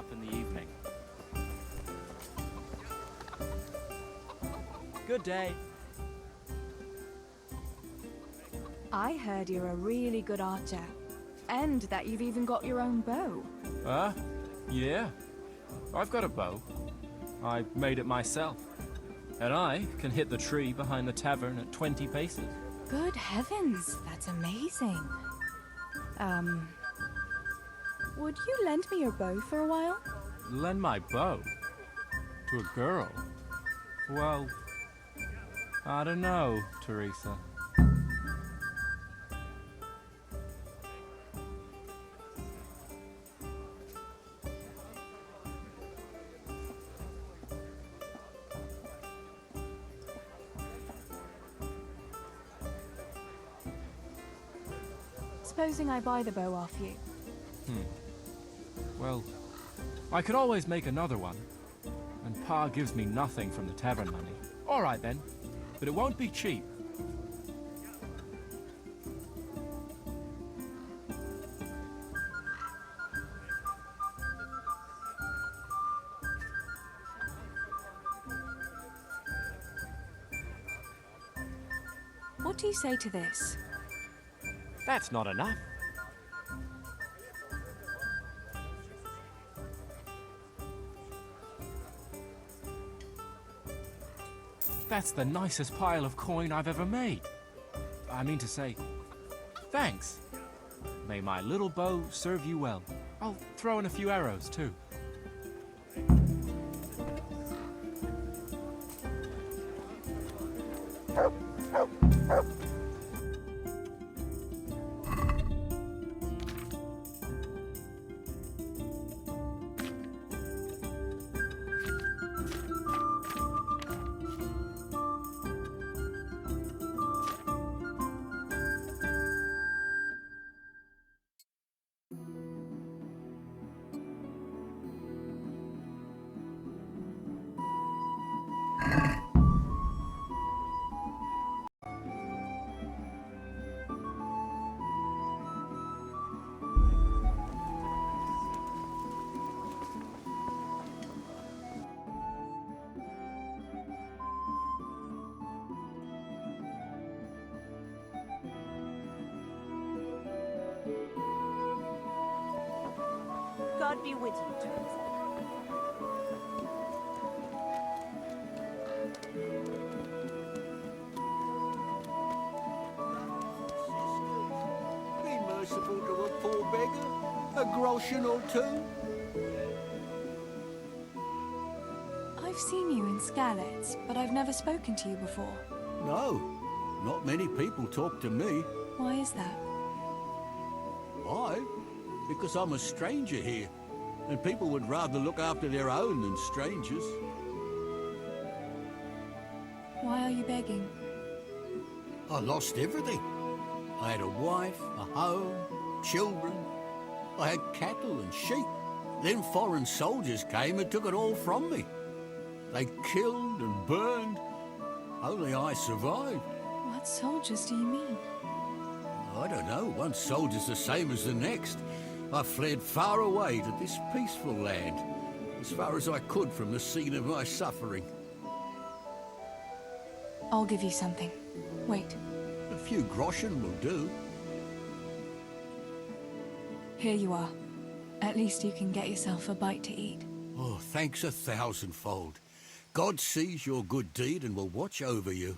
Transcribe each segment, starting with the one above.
up in the evening. Good day. I heard you're a really good archer, and that you've even got your own bow. Yeah. I've got a bow. I made it myself. And I can hit the tree behind the tavern at 20 paces. Good heavens, that's amazing. Would you lend me your bow for a while? Lend my bow? To a girl? Well, I don't know, Teresa. Supposing I buy the bow off you. Well, I could always make another one. And Pa gives me nothing from the tavern money. All right then, but it won't be cheap. What do you say to this? That's not enough. That's the nicest pile of coin I've ever made. I mean to say, thanks. May my little bow serve you well. I'll throw in a few arrows, too. God be with you, Teresa. Be merciful to a poor beggar. A groschen or two. I've seen you in Scarlet's, but I've never spoken to you before. No, not many people talk to me. Why is that? Why? Because I'm a stranger here, and people would rather look after their own than strangers. Why are you begging? I lost everything. I had a wife, a home, children. I had cattle and sheep. Then foreign soldiers came and took it all from me. They killed and burned. Only I survived. What soldiers do you mean? I don't know. One soldier's the same as the next. I fled far away to this peaceful land, as far as I could from the scene of my suffering. I'll give you something. Wait. A few groschen will do. Here you are. At least you can get yourself a bite to eat. Oh, thanks a thousandfold. God sees your good deed and will watch over you.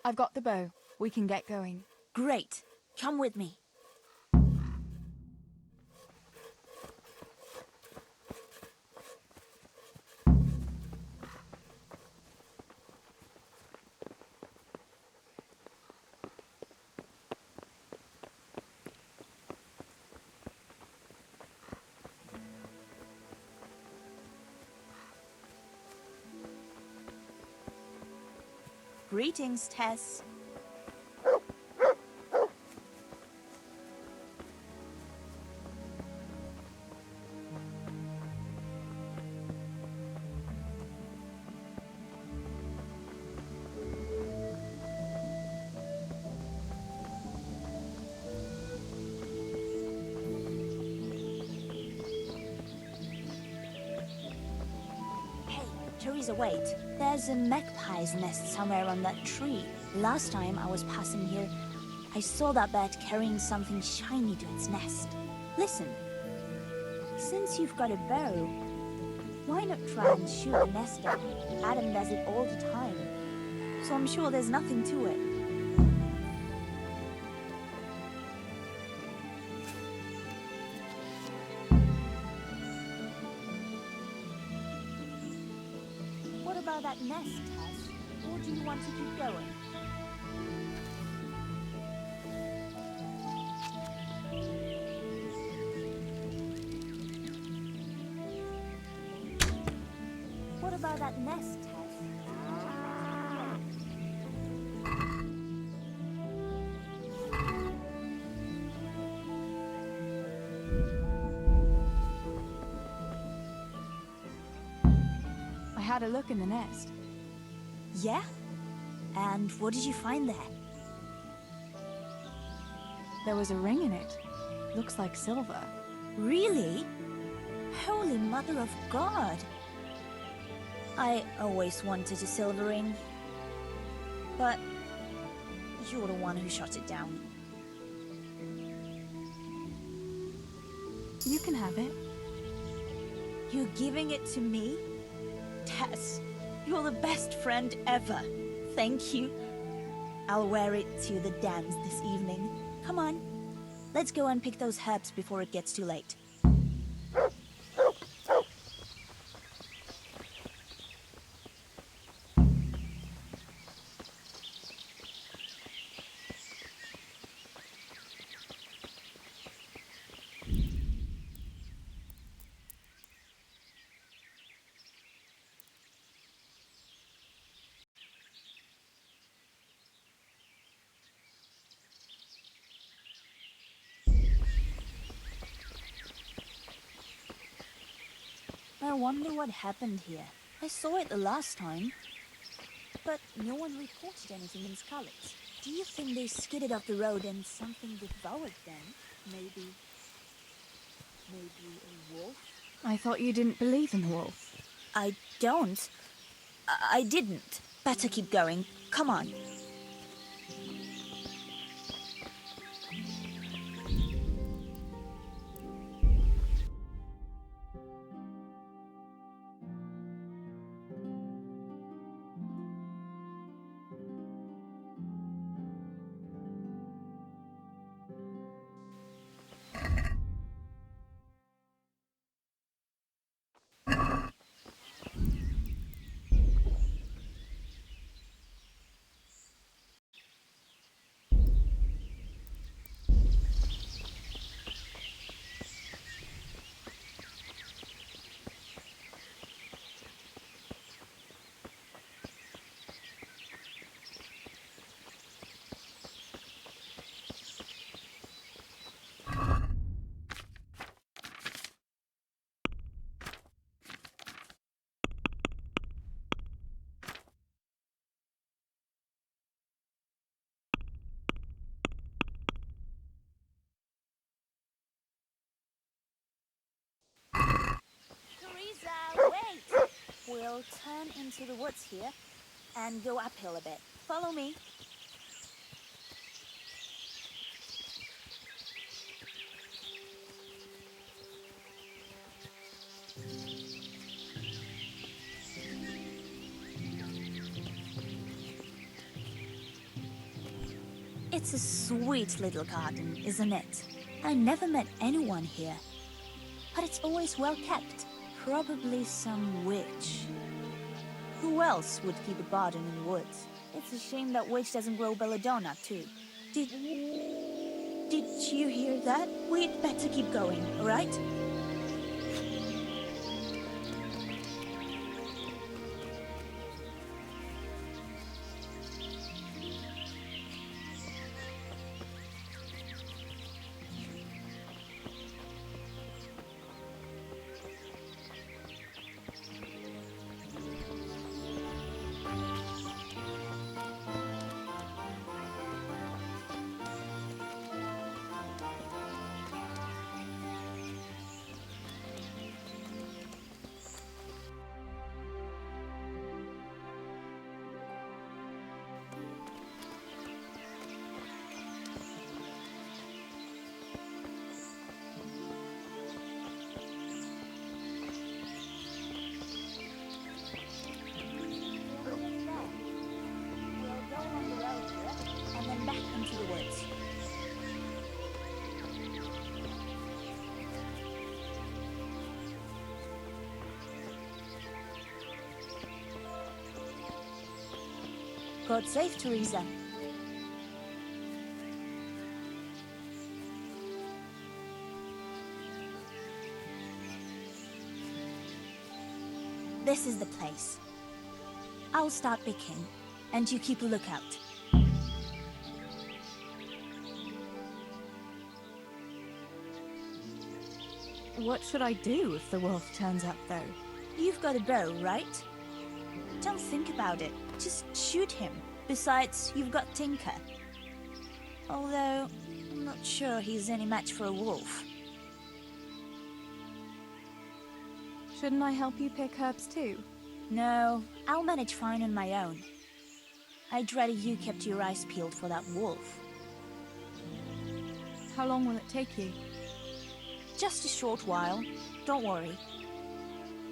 I've got the bow. We can get going. Great. Come with me. Greetings, Tess. Teresa, wait. There's a magpie's nest somewhere on that tree. Last time I was passing here, I saw that bird carrying something shiny to its nest. Listen. Since you've got a bow, why not try and shoot the nest down? Adam does it all the time, so I'm sure there's nothing to it. What about that nest, Tess? Or do you want to keep going? What about that nest, Tess? I had a look in the nest. Yeah? And what did you find there? There was a ring in it. Looks like silver. Really? Holy Mother of God! I always wanted a silver ring. But you're the one who shot it down. You can have it. You're giving it to me? Tess, you're the best friend ever. Thank you. I'll wear it to the dance this evening. Come on. Let's go and pick those herbs before it gets too late. I wonder what happened here. I saw it the last time, but no one reported anything in Scarlet. Do you think they skidded off the road and something devoured them? Maybe a wolf? I thought you didn't believe in the wolf. I don't. I didn't. Better keep going. Come on. Wait! We'll turn into the woods here and go uphill a bit. Follow me. It's a sweet little garden, isn't it? I never met anyone here, but it's always well kept. Probably some witch. Who else would keep a garden in the woods? It's a shame that witch doesn't grow belladonna, too. Did you hear that? We'd better keep going, all right? Transport safe, Teresa. This is the place. I'll start picking, and you keep a lookout. What should I do if the wolf turns up, though? You've got a bow, right? Don't think about it. Just shoot him. Besides, you've got Tinker. Although, I'm not sure he's any match for a wolf. Shouldn't I help you pick herbs too? No, I'll manage fine on my own. I'd rather you kept your eyes peeled for that wolf. How long will it take you? Just a short while. Don't worry.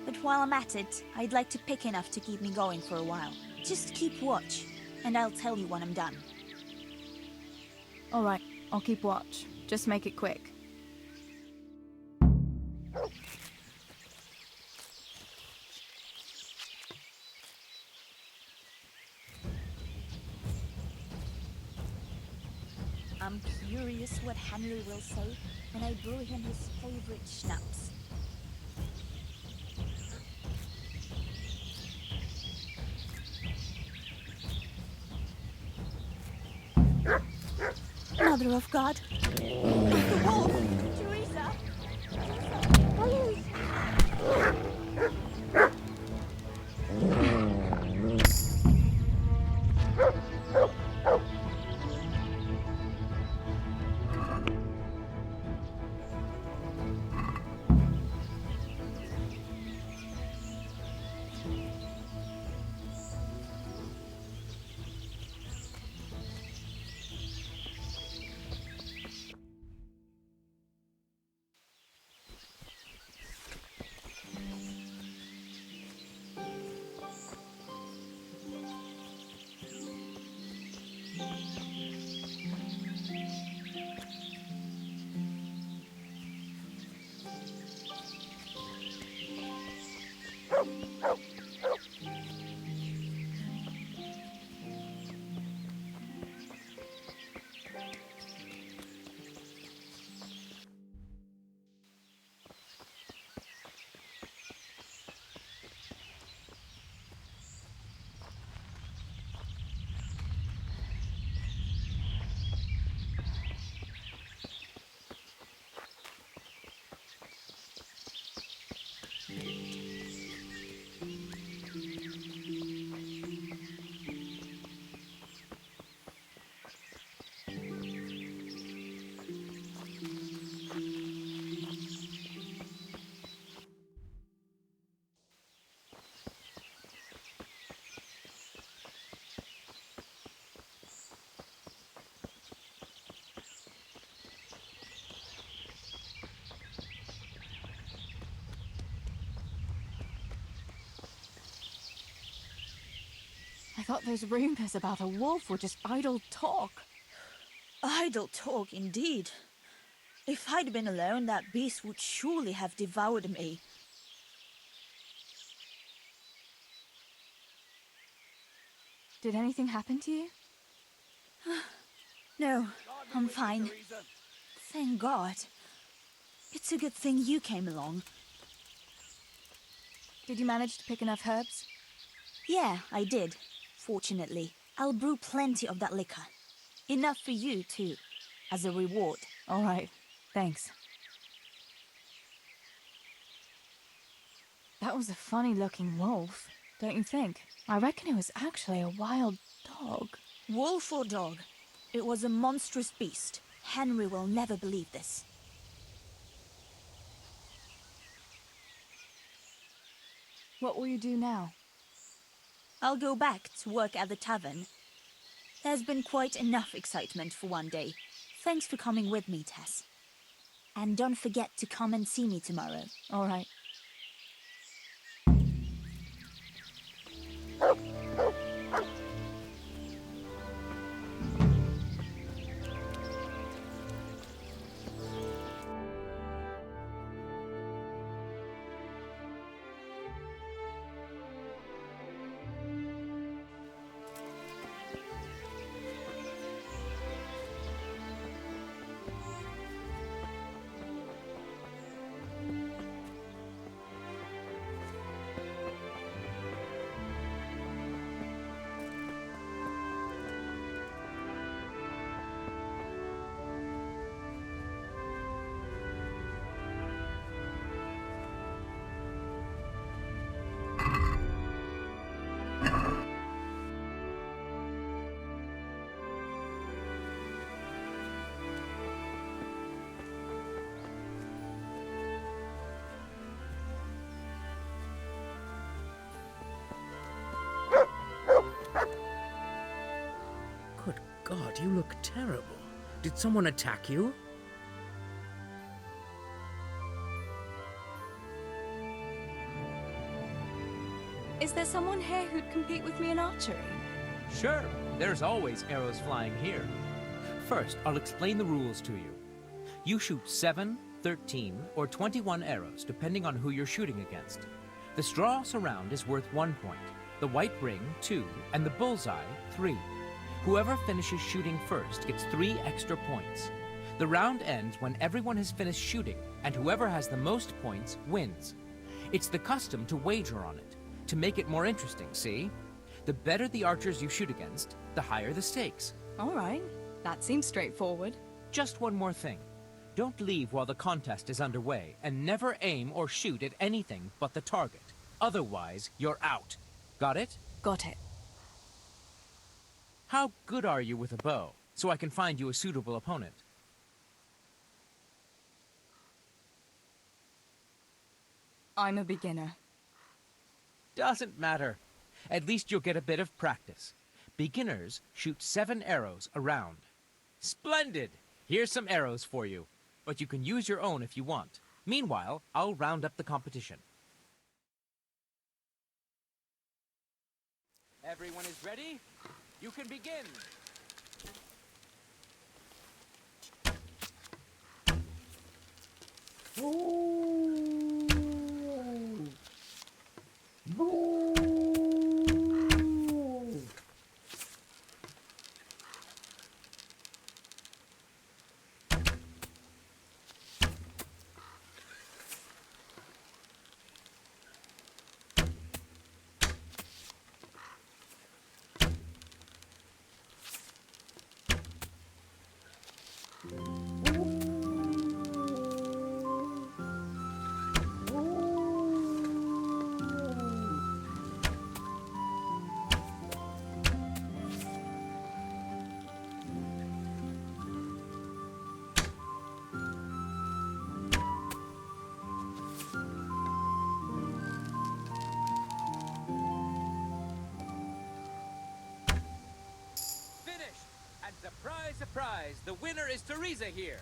But while I'm at it, I'd like to pick enough to keep me going for a while. Just keep watch, and I'll tell you when I'm done. All right, I'll keep watch. Just make it quick. I'm curious what Henry will say when I brew him his favorite schnapps. Mother of God! The wolf! Teresa! I thought those rumors about a wolf were just idle talk. Idle talk, indeed. If I'd been alone, that beast would surely have devoured me. Did anything happen to you? No, I'm fine. Thank God. It's a good thing you came along. Did you manage to pick enough herbs? Yeah, I did. Fortunately, I'll brew plenty of that liquor. Enough for you, too, as a reward. All right, thanks. That was a funny-looking wolf, don't you think? I reckon it was actually a wild dog. Wolf or dog, it was a monstrous beast. Henry will never believe this. What will you do now? I'll go back to work at the tavern. There's been quite enough excitement for one day. Thanks for coming with me, Tess. And don't forget to come and see me tomorrow. All right. God, you look terrible. Did someone attack you? Is there someone here who'd compete with me in archery? Sure, there's always arrows flying here. First, I'll explain the rules to you. You shoot 7, 13, or 21 arrows, depending on who you're shooting against. The straw surround is worth 1 point, the white ring 2, and the bullseye 3. Whoever finishes shooting first gets 3 extra points. The round ends when everyone has finished shooting, and whoever has the most points wins. It's the custom to wager on it, to make it more interesting, see? The better the archers you shoot against, the higher the stakes. All right, that seems straightforward. Just one more thing. Don't leave while the contest is underway, and never aim or shoot at anything but the target. Otherwise, you're out. Got it? Got it. How good are you with a bow, so I can find you a suitable opponent? I'm a beginner. Doesn't matter. At least you'll get a bit of practice. Beginners shoot 7 arrows a round. Splendid! Here's some arrows for you, but you can use your own if you want. Meanwhile, I'll round up the competition. Everyone is ready? You can begin! And surprise, surprise, the winner is Teresa here.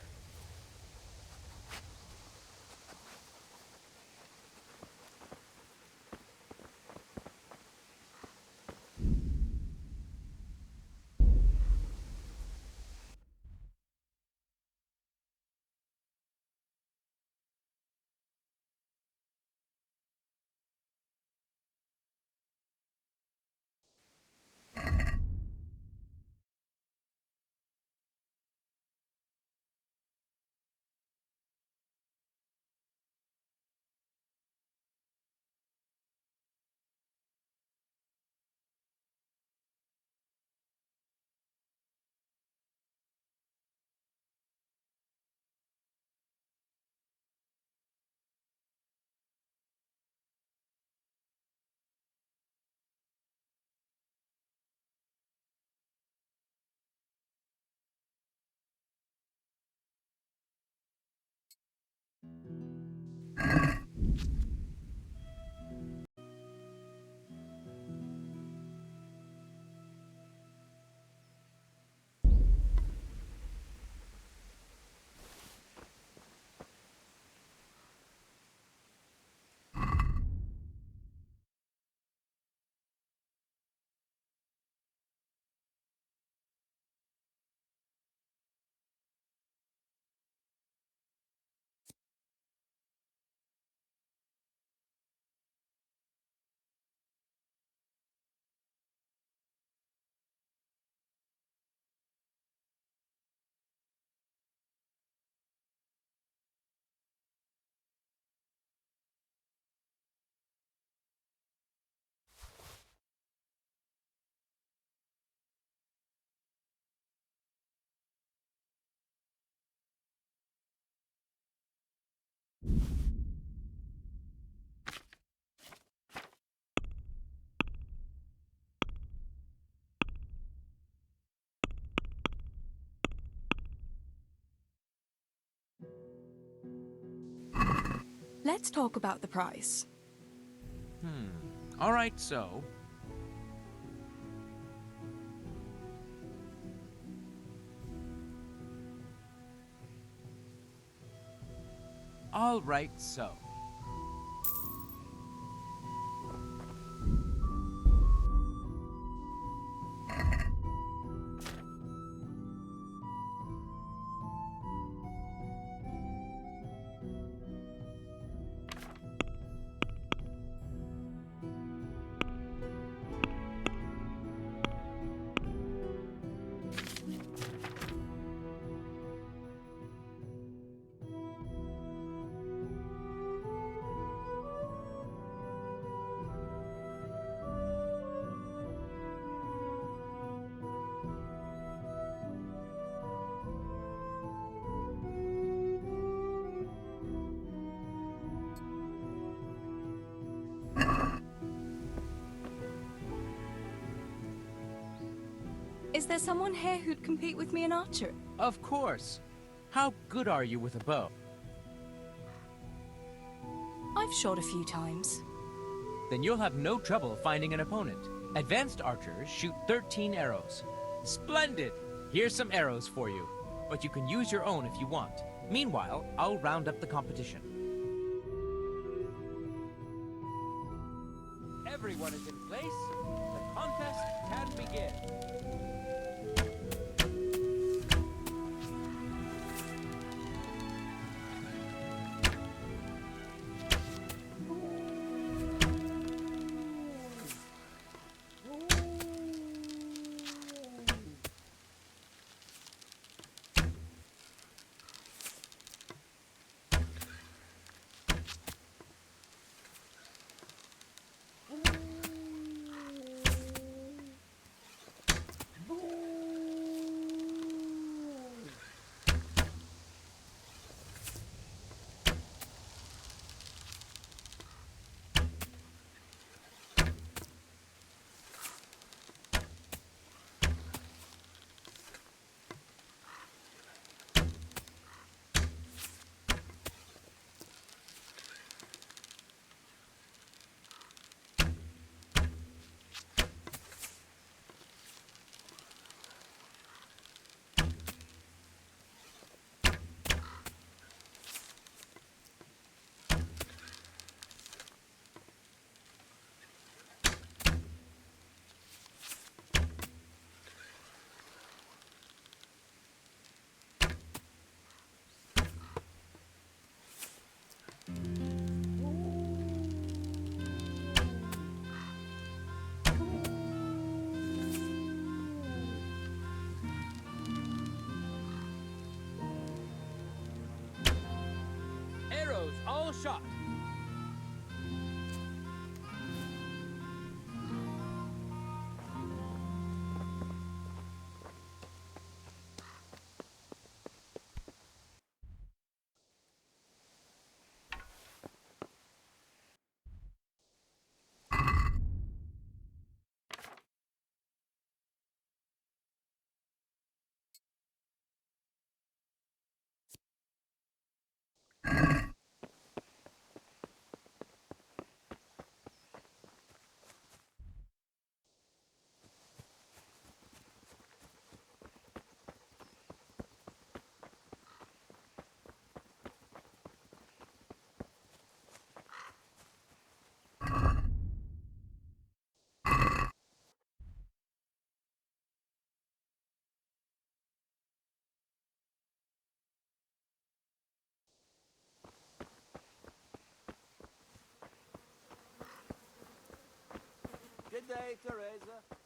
Let's talk about the price. All right, so All right, so. Is there someone here who'd compete with me in archery? Of course. How good are you with a bow? I've shot a few times. Then you'll have no trouble finding an opponent. Advanced archers shoot 13 arrows. Splendid! Here's some arrows for you, but you can use your own if you want. Meanwhile, I'll round up the competition. Everyone is in place. The contest can begin. Arrows all shot. Good day, Teresa.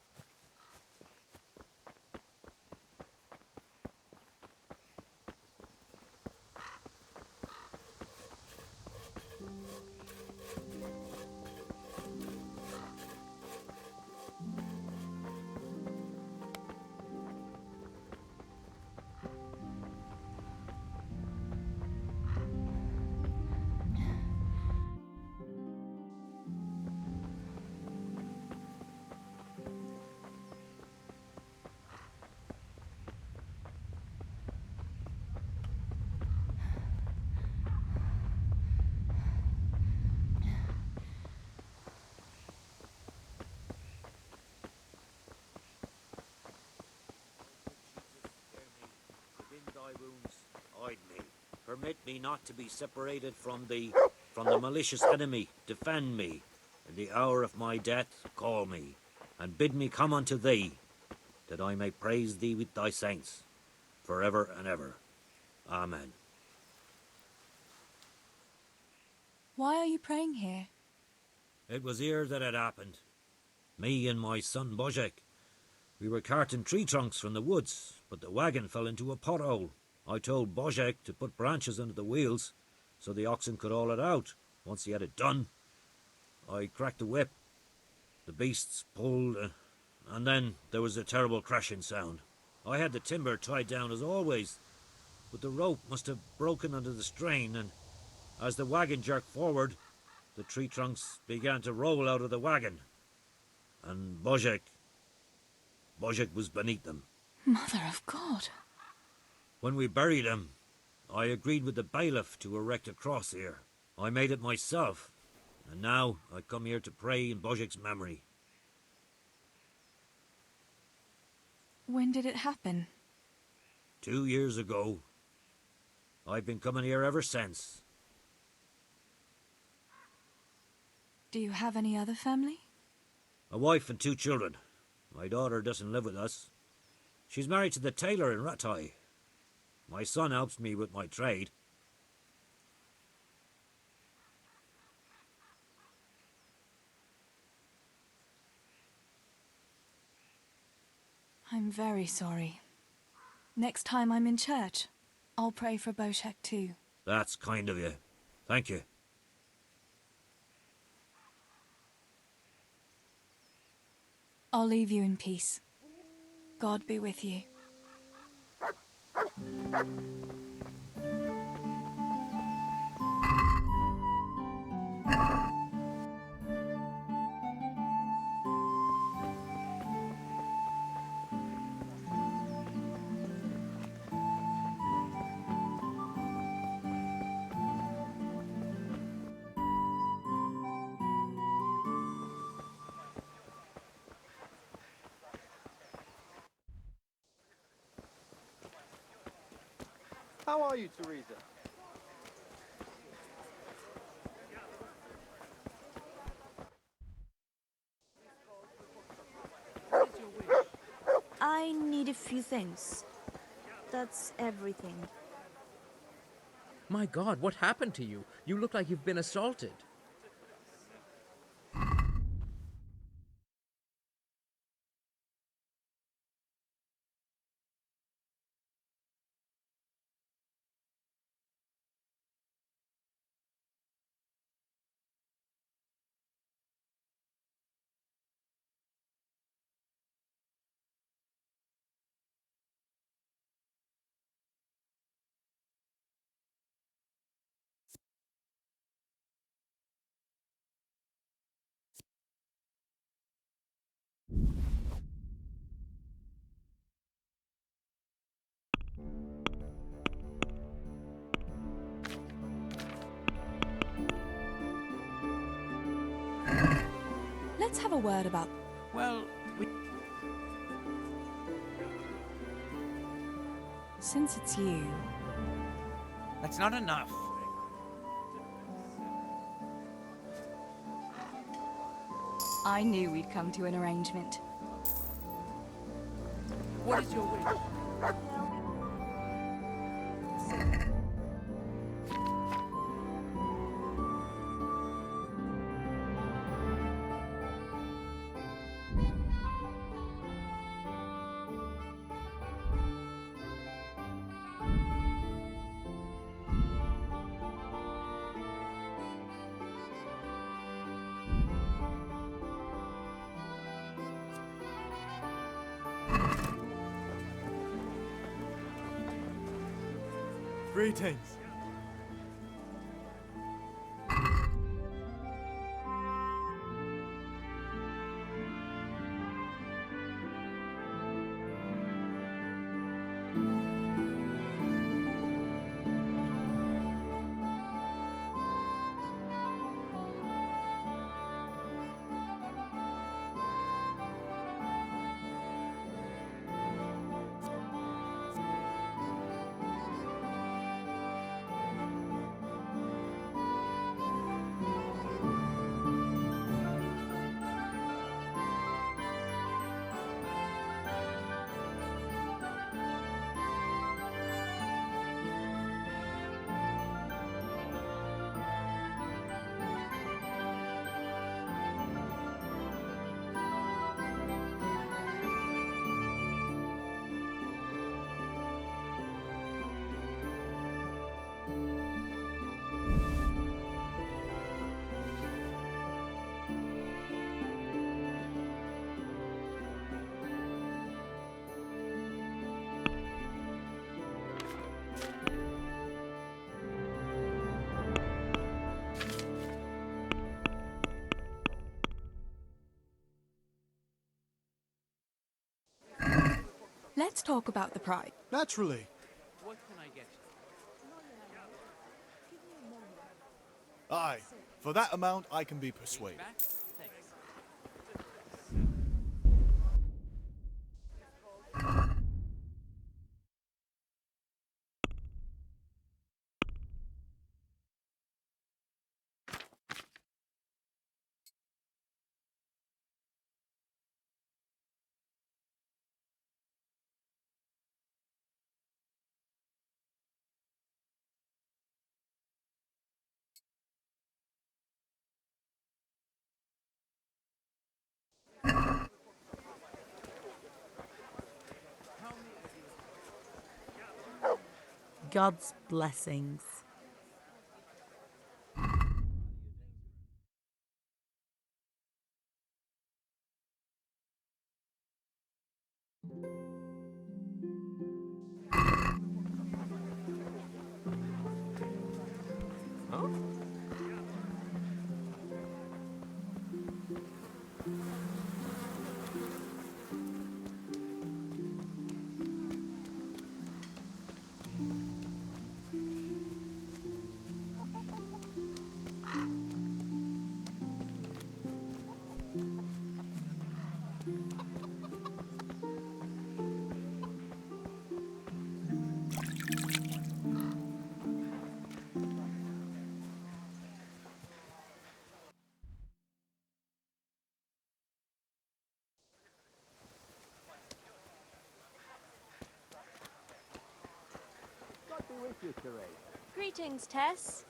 permit me not to be separated from the malicious enemy. Defend me. In the hour of my death, call me, and bid me come unto thee, that I may praise thee with thy saints, forever and ever. Amen. Why are you praying here? It was here that it happened. Me and my son Božek. We were carting tree trunks from the woods, but the wagon fell into a pothole. I told Božek to put branches under the wheels so the oxen could haul it out. Once he had it done, I cracked the whip. The beasts pulled, and then there was a terrible crashing sound. I had the timber tied down as always, but the rope must have broken under the strain, and as the wagon jerked forward, the tree trunks began to roll out of the wagon. And Božek was beneath them. Mother of God. When we buried him, I agreed with the bailiff to erect a cross here. I made it myself, and now I come here to pray in Božek's memory. When did it happen? 2 years ago. I've been coming here ever since. Do you have any other family? A wife and 2 children. My daughter doesn't live with us. She's married to the tailor in Ratai. My son helps me with my trade. I'm very sorry. Next time I'm in church, I'll pray for Božek too. That's kind of you. Thank you. I'll leave you in peace. God be with you. How are you, Teresa? I need a few things. That's everything. My God, what happened to you? You look like you've been assaulted. Let's have a word about... Well, Since it's you, that's not enough. I knew we'd come to an arrangement. What is your wish? Greetings. Let's talk about the prize. Naturally. What can I get you? Aye. For that amount, I can be persuaded. Back? Thanks. God's blessings. Greetings, Tess.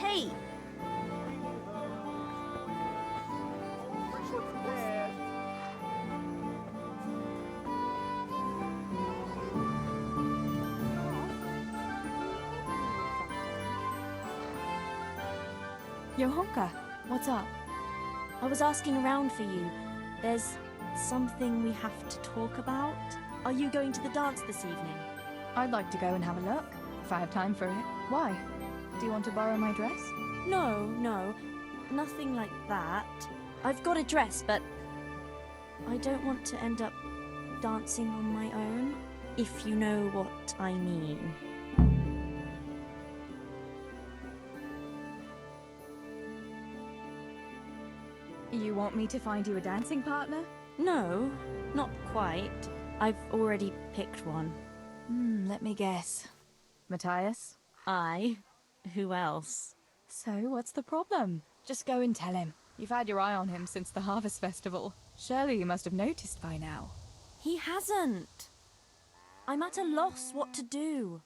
Hey! Yohonka, what's up? I was asking around for you. There's something we have to talk about. Are you going to the dance this evening? I'd like to go and have a look, if I have time for it. Why? Do you want to borrow my dress? No, nothing like that. I've got a dress, but I don't want to end up dancing on my own, if you know what I mean. You want me to find you a dancing partner? No, not quite. I've already picked one. Let me guess. Matthias? I? Who else? So, what's the problem? Just go and tell him. You've had your eye on him since the Harvest Festival. Surely you must have noticed by now. He hasn't. I'm at a loss what to do.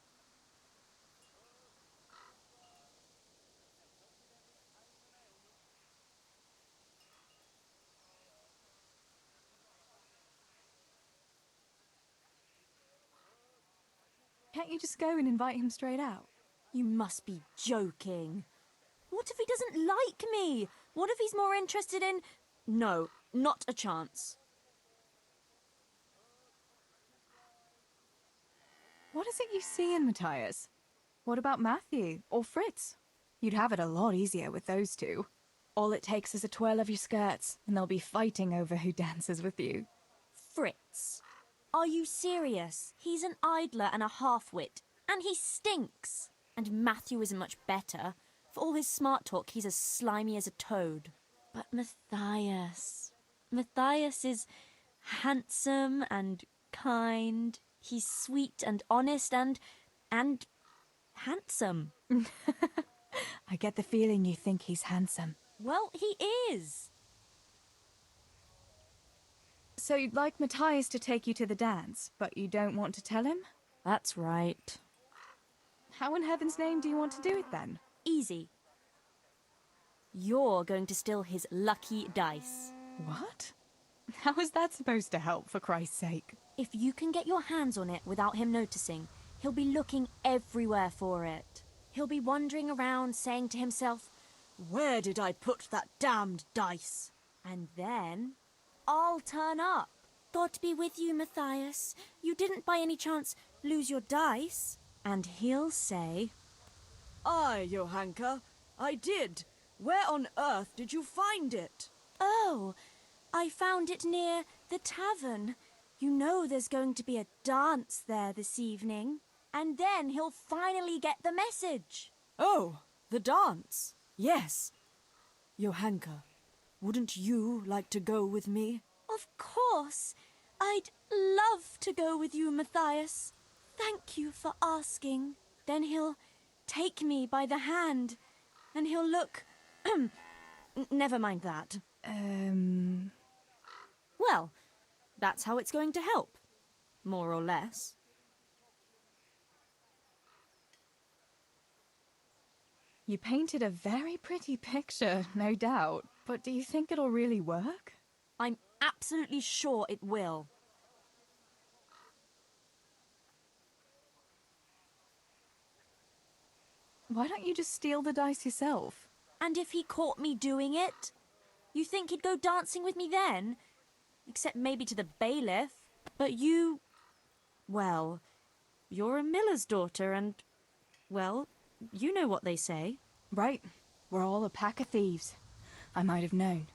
Can't you just go and invite him straight out? You must be joking. What if he doesn't like me? What if he's more interested in... No, not a chance. What is it you see in Matthias? What about Matthew or Fritz? You'd have it a lot easier with those two. All it takes is a twirl of your skirts, and they'll be fighting over who dances with you. Fritz? Are you serious? He's an idler and a half-wit, and he stinks. And Matthew isn't much better. For all his smart talk, he's as slimy as a toad. But Matthias... Matthias is handsome and kind, he's sweet and honest and handsome. I get the feeling you think he's handsome. Well, he is. So you'd like Matthias to take you to the dance, but you don't want to tell him? That's right. How in heaven's name do you want to do it then? Easy. You're going to steal his lucky dice. What? How is that supposed to help, for Christ's sake? If you can get your hands on it without him noticing, he'll be looking everywhere for it. He'll be wandering around saying to himself, "Where did I put that damned dice?" And then I'll turn up. God be with you, Matthias. You didn't by any chance lose your dice? And he'll say, Aye, Johanka, I did. Where on earth did you find it? "Oh, I found it near the tavern. You know there's going to be a dance there this evening." And then he'll finally get the message. Oh, the dance. Yes. Johanka, wouldn't you like to go with me? Of course. I'd love to go with you, Matthias. Thank you for asking. Then he'll take me by the hand, and he'll look... Never mind that. Well, that's how it's going to help. More or less. You painted a very pretty picture, no doubt. But do you think it'll really work? I'm absolutely sure it will. Why don't you just steal the dice yourself? And if he caught me doing it, you think he'd go dancing with me then? Except maybe to the bailiff. But you... Well, you're a miller's daughter and... Well, you know what they say. Right. We're all a pack of thieves. I might have known.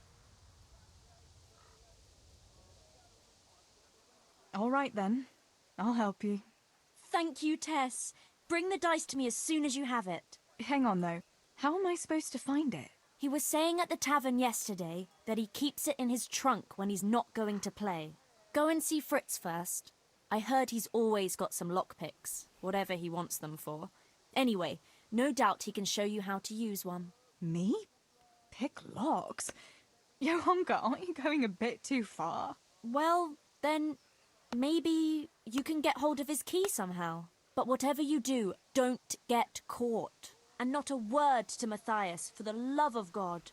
All right then. I'll help you. Thank you, Tess. Bring the dice to me as soon as you have it. Hang on though. How am I supposed to find it? He was saying at the tavern yesterday that he keeps it in his trunk when he's not going to play. Go and see Fritz first. I heard he's always got some lockpicks, whatever he wants them for. Anyway, no doubt he can show you how to use one. Me? Pick locks? Johanka, aren't you going a bit too far? Well, then maybe you can get hold of his key somehow. But whatever you do, don't get caught. And not a word to Matthias, for the love of God.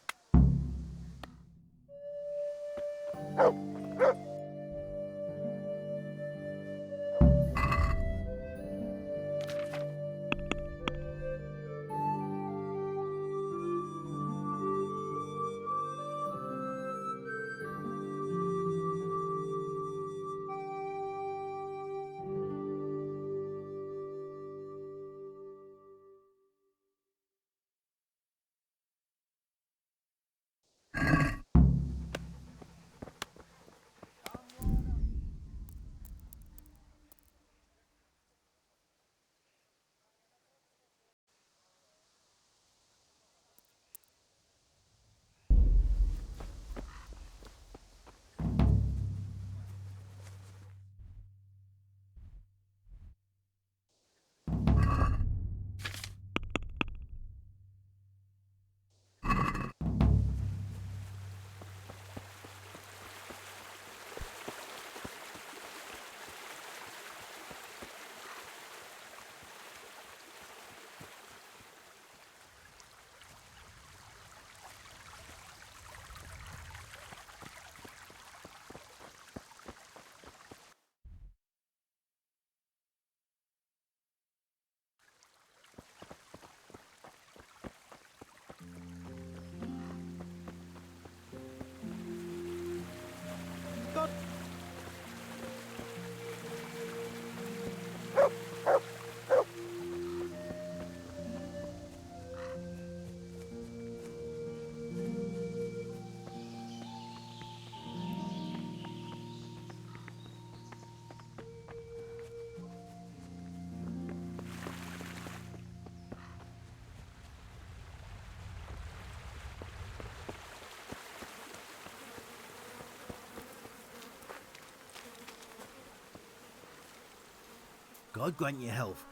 God grant you health.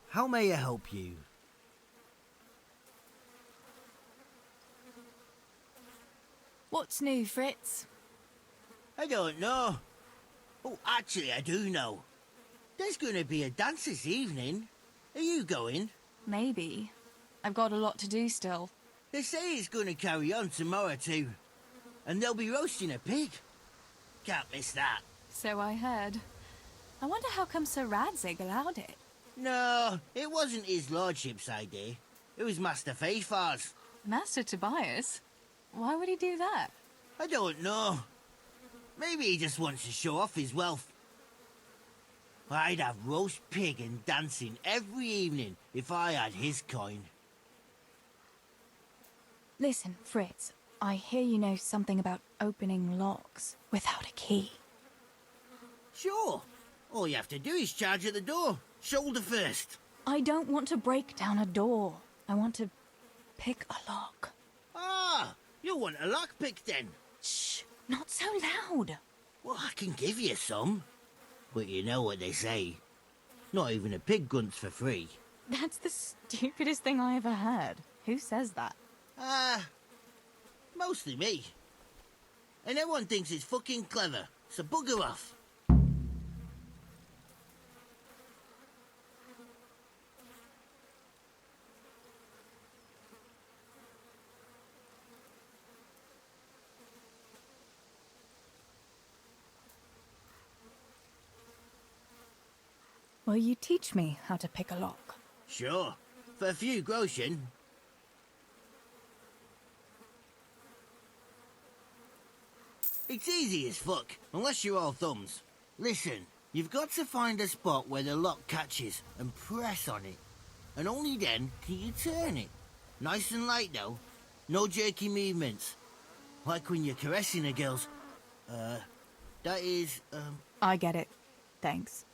How may I help you? What's new, Fritz? I don't know. Oh, actually, I do know. There's going to be a dance this evening. Are you going? Maybe. I've got a lot to do still. They say it's going to carry on tomorrow too. And they'll be roasting a pig. Can't miss that. So I heard. I wonder how come Sir Radzig allowed it. No, it wasn't his lordship's idea. It was Master Faithfar's. Master Tobias? Why would he do that? I don't know. Maybe he just wants to show off his wealth. I'd have roast pig and dancing every evening if I had his coin. Listen, Fritz, I hear you know something about opening locks without a key. Sure. All you have to do is charge at the door. Shoulder first. I don't want to break down a door. I want to pick a lock. Ah, you want a lockpick then? Shh, not so loud. Well, I can give you some. But you know what they say. Not even a pig grunts for free. That's the stupidest thing I ever heard. Who says that? Mostly me. And everyone thinks it's fucking clever, so bugger off. Will you teach me how to pick a lock? Sure. For a few groschen. It's easy as fuck, unless you're all thumbs. Listen, you've got to find a spot where the lock catches and press on it. And only then can you turn it. Nice and light though. No jerky movements. Like when you're caressing a girl's... that is, I get it. Thanks.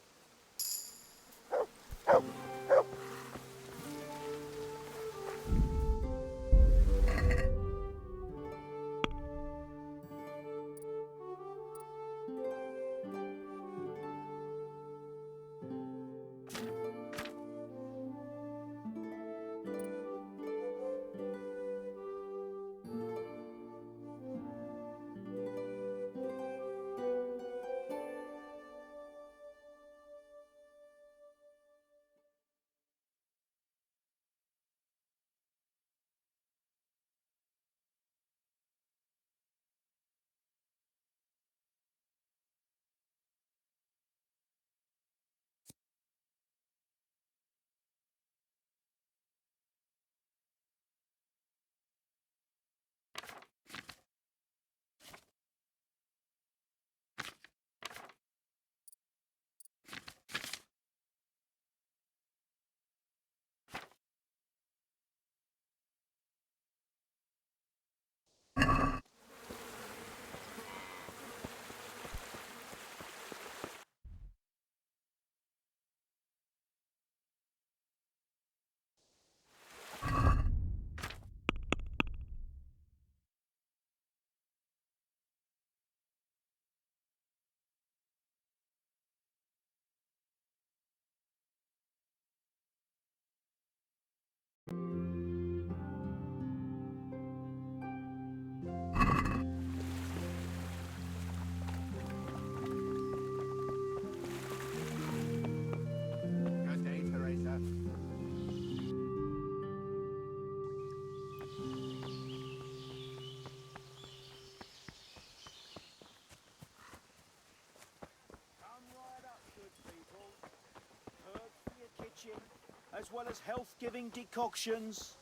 As well as health-giving decoctions.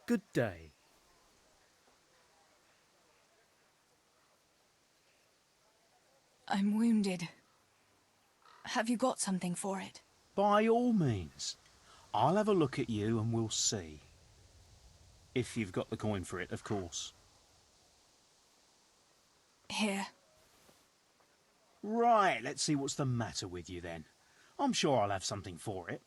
Good day. I'm wounded. Have you got something for it? By all means. I'll have a look at you and we'll see. If you've got the coin for it, of course. Here. Right, let's see what's the matter with you then. I'm sure I'll have something for it.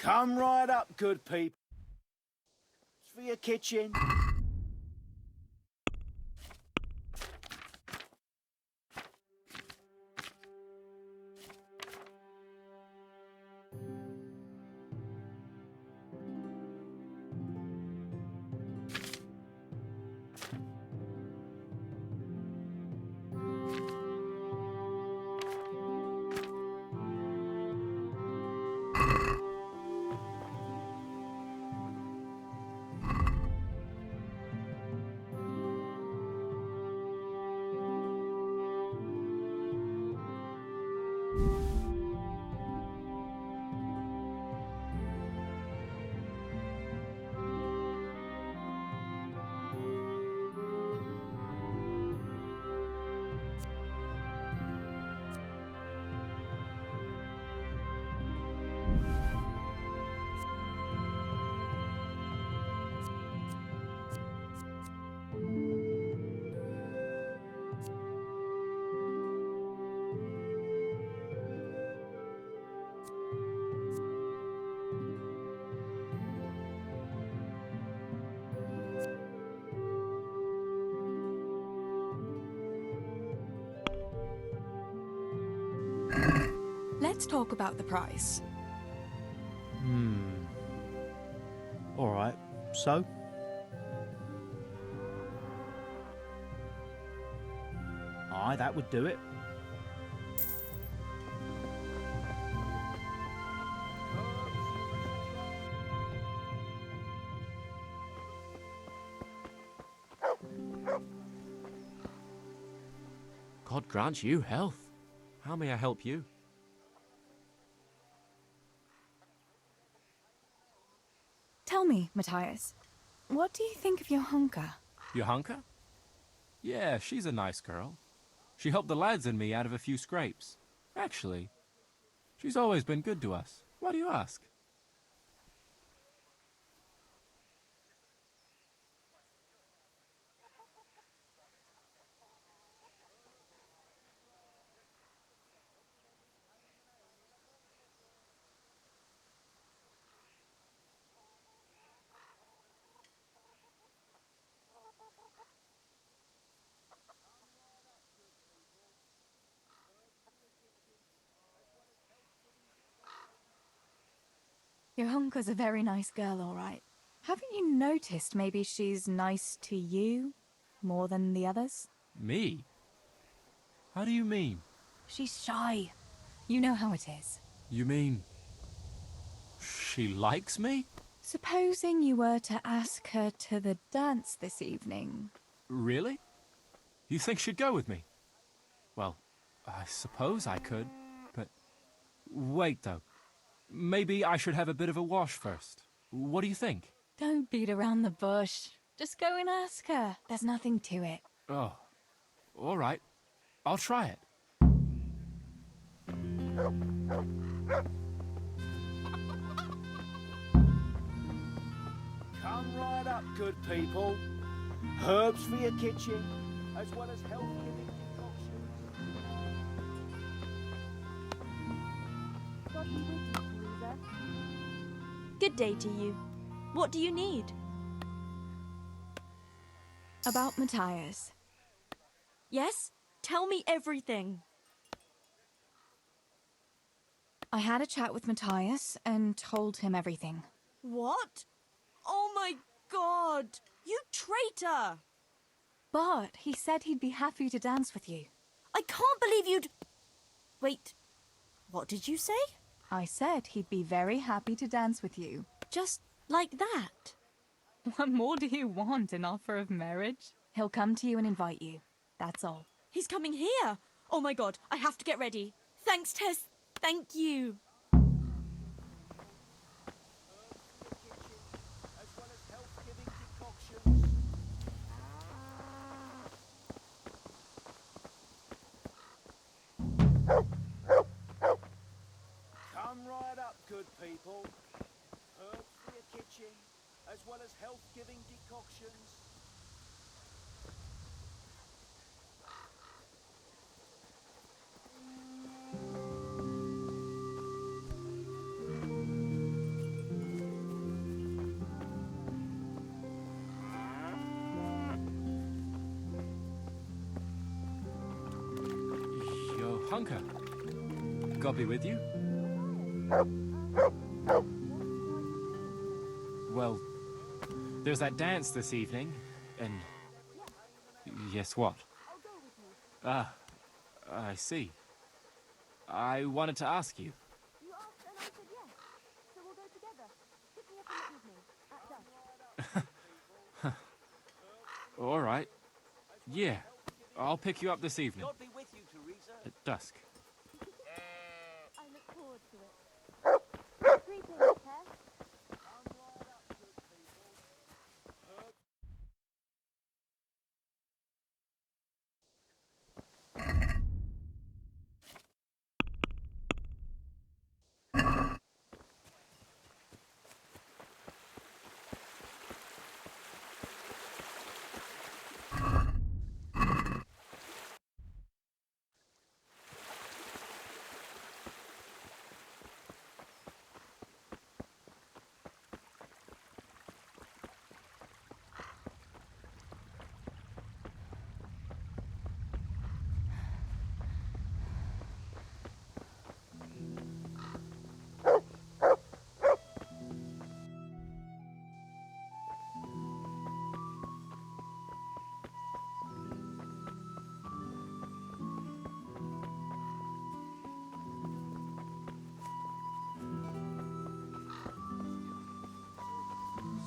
Come right up, good people. For your kitchen. Let's talk about the price. Alright, so? Aye, that would do it. God grant you health. How may I help you? Tell me, Matthias, what do you think of your hunker? Johanka? Yeah, she's a nice girl. She helped the lads and me out of a few scrapes. Actually, she's always been good to us. Why do you ask? Your hunker's a very nice girl, all right. Haven't you noticed maybe she's nice to you more than the others? Me? How do you mean? She's shy. You know how it is. You mean... she likes me? Supposing you were to ask her to the dance this evening. Really? You think she'd go with me? Well, I suppose I could, but... Wait, though. Maybe I should have a bit of a wash first. What do you think? Don't beat around the bush. Just go and ask her. There's nothing to it. Oh, all right. I'll try it. Come right up, good people. Herbs for your kitchen, as well as health-giving decoctions. Good day to you. What do you need? About Matthias. Yes? Tell me everything. I had a chat with Matthias and told him everything. What? Oh my god! You traitor! But he said he'd be happy to dance with you. I can't believe you'd... Wait, what did you say? I said he'd be very happy to dance with you. Just like that? What more do you want, an offer of marriage? He'll come to you and invite you. That's all. He's coming here! Oh my god, I have to get ready. Thanks, Tess. Thank you. As well as health-giving decoctions. Come right up, good people. Herbs for your kitchen, as well as health-giving decoctions. Hunker. God be with you? Well, there's that dance this evening, and... Yes, what? Ah, I see. I wanted to ask you. You asked and I said yes. So we'll go together. Pick me up in the evening, at dusk. All right. Yeah, I'll pick you up this evening. God be with you, Teresa. At dusk. I look forward to it. Greetings, Tess.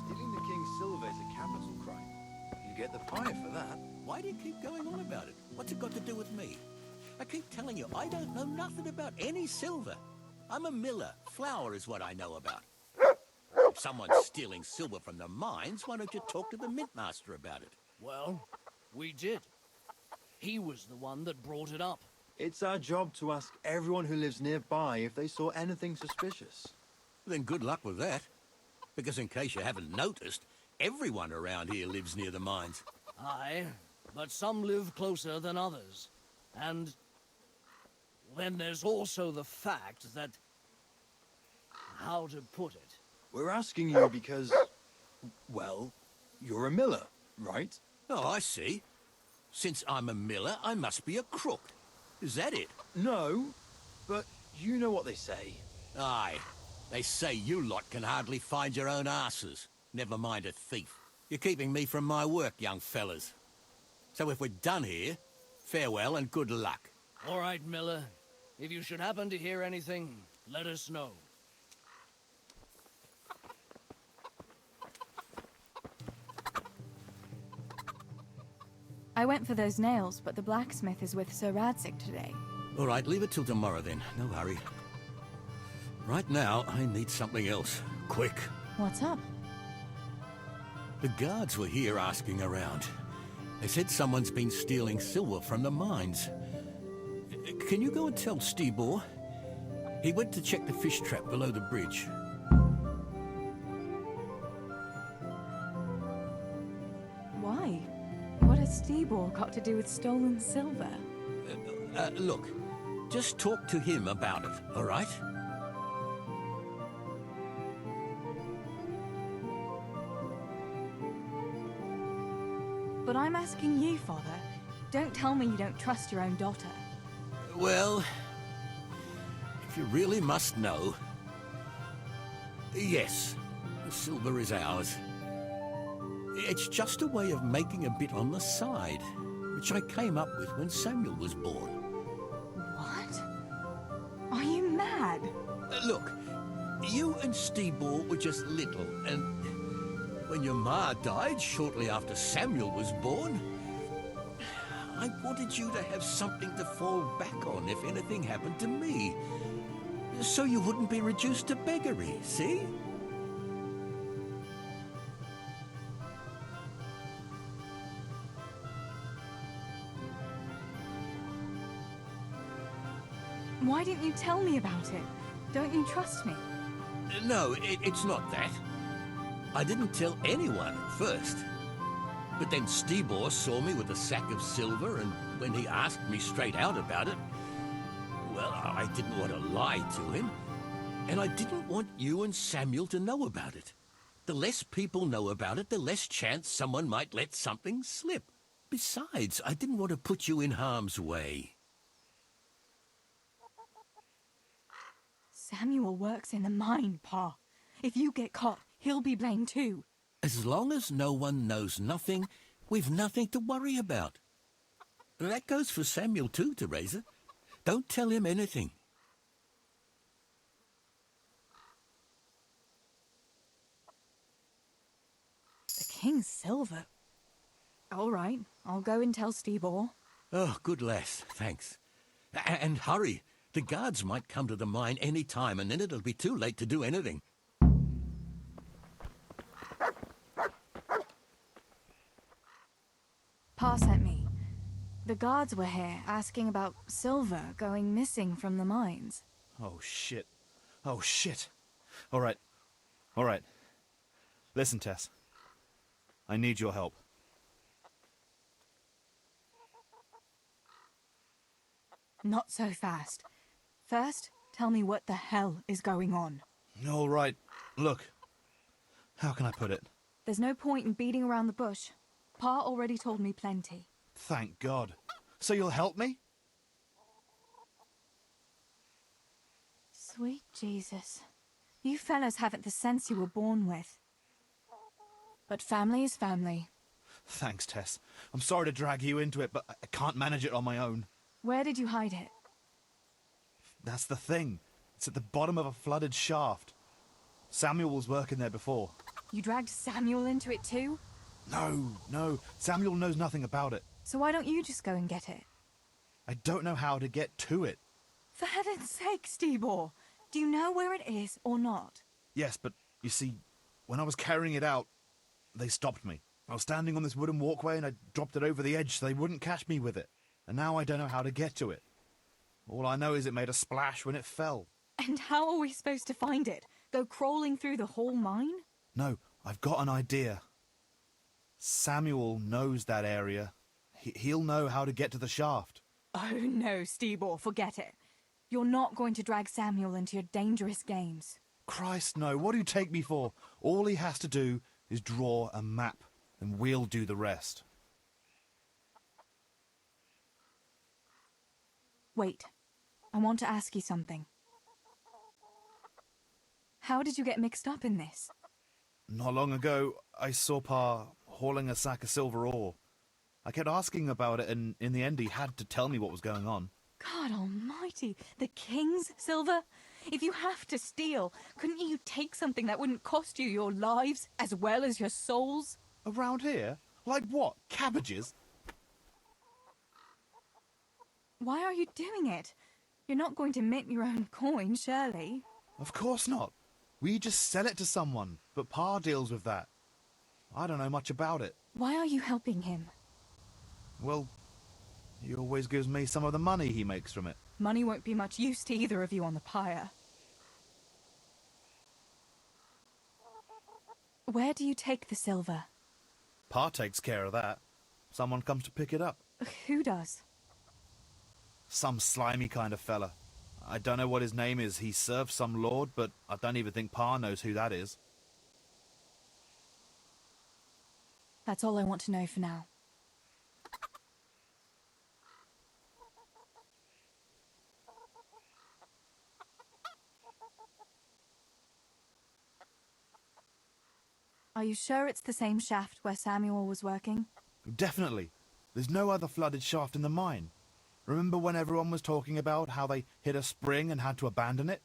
Stealing the king's silver is a capital crime. You get the fire for that. Why do you keep going on about it? What's it got to do with me? I keep telling you, I don't know nothing about any silver. I'm a miller. Flour is what I know about. If someone's stealing silver from the mines, why don't you talk to the mintmaster about it? Well, we did. He was the one that brought it up. It's our job to ask everyone who lives nearby if they saw anything suspicious. Then good luck with that. Because in case you haven't noticed, everyone around here lives near the mines. Aye, but some live closer than others. And then there's also the fact that... how to put it? We're asking you because, well, you're a miller, right? Oh, I see. Since I'm a miller, I must be a crook. Is that it? No, but you know what they say. Aye. They say you lot can hardly find your own asses. Never mind a thief. You're keeping me from my work, young fellas. So if we're done here, farewell and good luck. All right, Miller. If you should happen to hear anything, let us know. I went for those nails, but the blacksmith is with Sir Radzig today. All right, leave it till tomorrow then. No hurry. Right now, I need something else. Quick. What's up? The guards were here asking around. They said someone's been stealing silver from the mines. Can you go and tell Stibor? He went to check the fish trap below the bridge. Why? What has Stibor got to do with stolen silver? Look, just talk to him about it, all right? But I'm asking you, Father. Don't tell me you don't trust your own daughter. Well, if you really must know... Yes, the silver is ours. It's just a way of making a bit on the side, which I came up with when Samuel was born. What? Are you mad? Look, you and Stibor were just little, and when your ma died shortly after Samuel was born, I wanted you to have something to fall back on if anything happened to me, so you wouldn't be reduced to beggary, see? Why didn't you tell me about it? Don't you trust me? No, it's not that. I didn't tell anyone at first. But then Stibor saw me with a sack of silver, and when he asked me straight out about it, well, I didn't want to lie to him. And I didn't want you and Samuel to know about it. The less people know about it, the less chance someone might let something slip. Besides, I didn't want to put you in harm's way. Samuel works in the mine, Pa. If you get caught, he'll be blamed too. As long as no one knows nothing, we've nothing to worry about. That goes for Samuel too, Teresa. Don't tell him anything. The King's silver? All right, I'll go and tell Stebor. Oh, good lass, thanks. And hurry. The guards might come to the mine any time, and then it'll be too late to do anything. Pa sent me. The guards were here asking about silver going missing from the mines. Oh, shit. Oh, shit. All right. All right. Listen, Tess. I need your help. Not so fast. First, tell me what the hell is going on. All right. Look. How can I put it? There's no point in beating around the bush. Pa already told me plenty. Thank God. So you'll help me? Sweet Jesus. You fellas haven't the sense you were born with. But family is family. Thanks, Tess. I'm sorry to drag you into it, but I can't manage it on my own. Where did you hide it? That's the thing. It's at the bottom of a flooded shaft. Samuel was working there before. You dragged Samuel into it too? No. Samuel knows nothing about it. So why don't you just go and get it? I don't know how to get to it. For heaven's sake, Stebor! Do you know where it is or not? Yes, but you see, when I was carrying it out, they stopped me. I was standing on this wooden walkway and I dropped it over the edge so they wouldn't catch me with it. And now I don't know how to get to it. All I know is it made a splash when it fell. And how are we supposed to find it? Go crawling through the whole mine? No, I've got an idea. Samuel knows that area. He'll know how to get to the shaft. Oh no, Stebor, forget it. You're not going to drag Samuel into your dangerous games. Christ, no. What do you take me for? All he has to do is draw a map, and we'll do the rest. Wait, I want to ask you something. How did you get mixed up in this? Not long ago, I saw Pa hauling a sack of silver ore. I kept asking about it, and in the end he had to tell me what was going on. God almighty, the King's silver? If you have to steal, couldn't you take something that wouldn't cost you your lives as well as your souls? Around here? Like what? Cabbages? Why are you doing it? You're not going to mint your own coin, surely? Of course not. We just sell it to someone, but Pa deals with that. I don't know much about it. Why are you helping him? Well, he always gives me some of the money he makes from it. Money won't be much use to either of you on the pyre. Where do you take the silver? Pa takes care of that. Someone comes to pick it up. Who does? Some slimy kind of fella. I don't know what his name is. He serves some lord, but I don't even think Pa knows who that is. That's all I want to know for now. Are you sure it's the same shaft where Samuel was working? Definitely. There's no other flooded shaft in the mine. Remember when everyone was talking about how they hit a spring and had to abandon it?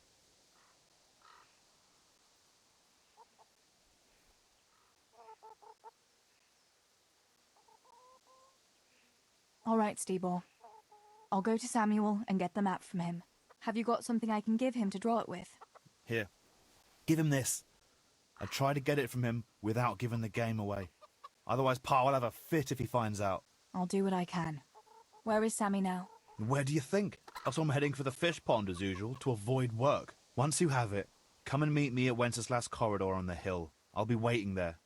All right, Stebor. I'll go to Samuel and get the map from him. Have you got something I can give him to draw it with? Here. Give him this. I try to get it from him without giving the game away. Otherwise, Pa will have a fit if he finds out. I'll do what I can. Where is Sammy now? Where do you think? I saw him heading for the fish pond as usual, to avoid work. Once you have it, come and meet me at Wenceslas Corridor on the hill. I'll be waiting there.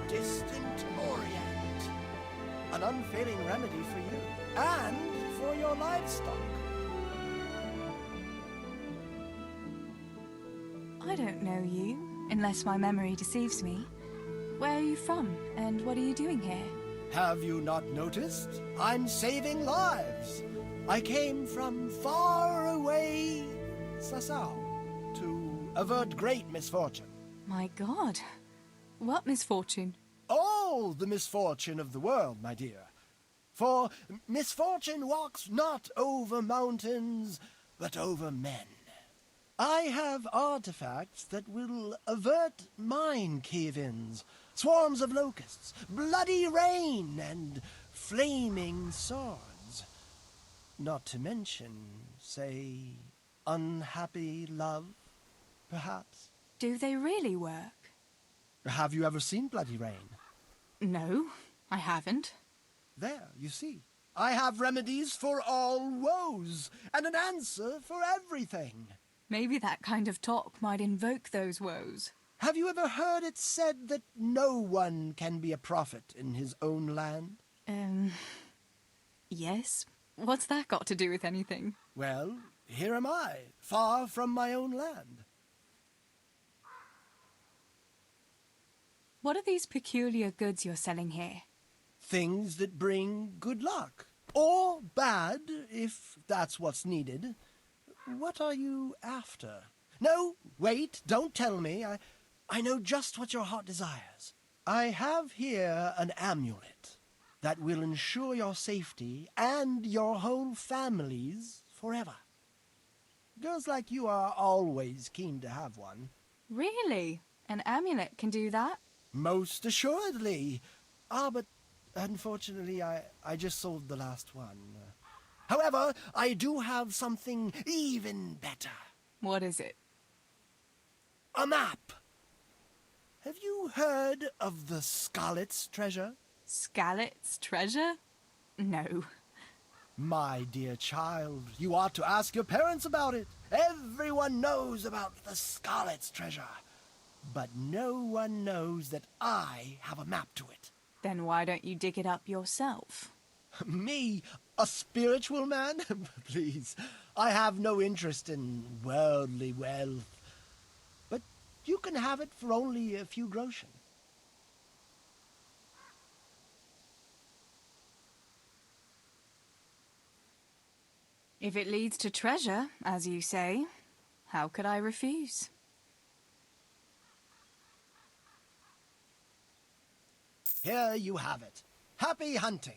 distant Orient. An unfailing remedy for you, and for your livestock. I don't know you, unless my memory deceives me. Where are you from, and what are you doing here? Have you not noticed? I'm saving lives. I came from far away Sasau to avert great misfortune. My God. What misfortune? All the misfortune of the world, my dear. For misfortune walks not over mountains, but over men. I have artifacts that will avert mine cave-ins, swarms of locusts, bloody rain, and flaming swords. Not to mention, say, unhappy love, perhaps. Do they really work? Have you ever seen bloody rain? No, I haven't. There, you see. I have remedies for all woes, and an answer for everything. Maybe that kind of talk might invoke those woes. Have you ever heard it said that no one can be a prophet in his own land? Yes. What's that got to do with anything? Well, here am I, far from my own land. What are these peculiar goods you're selling here? Things that bring good luck. Or bad, if that's what's needed. What are you after? No, wait, don't tell me. I know just what your heart desires. I have here an amulet that will ensure your safety and your whole family's forever. Girls like you are always keen to have one. Really? An amulet can do that? Most assuredly. But unfortunately I just sold the last one. However, I do have something even better. What is it? A map. Have you heard of the Scarlet's treasure? Scarlet's treasure? No. My dear child, you ought to ask your parents about it. Everyone knows about the Scarlet's treasure. But no one knows that I have a map to it. Then why don't you dig it up yourself? Me? A spiritual man? Please, I have no interest in worldly wealth. But you can have it for only a few groschen. If it leads to treasure, as you say, how could I refuse? Here you have it. Happy hunting.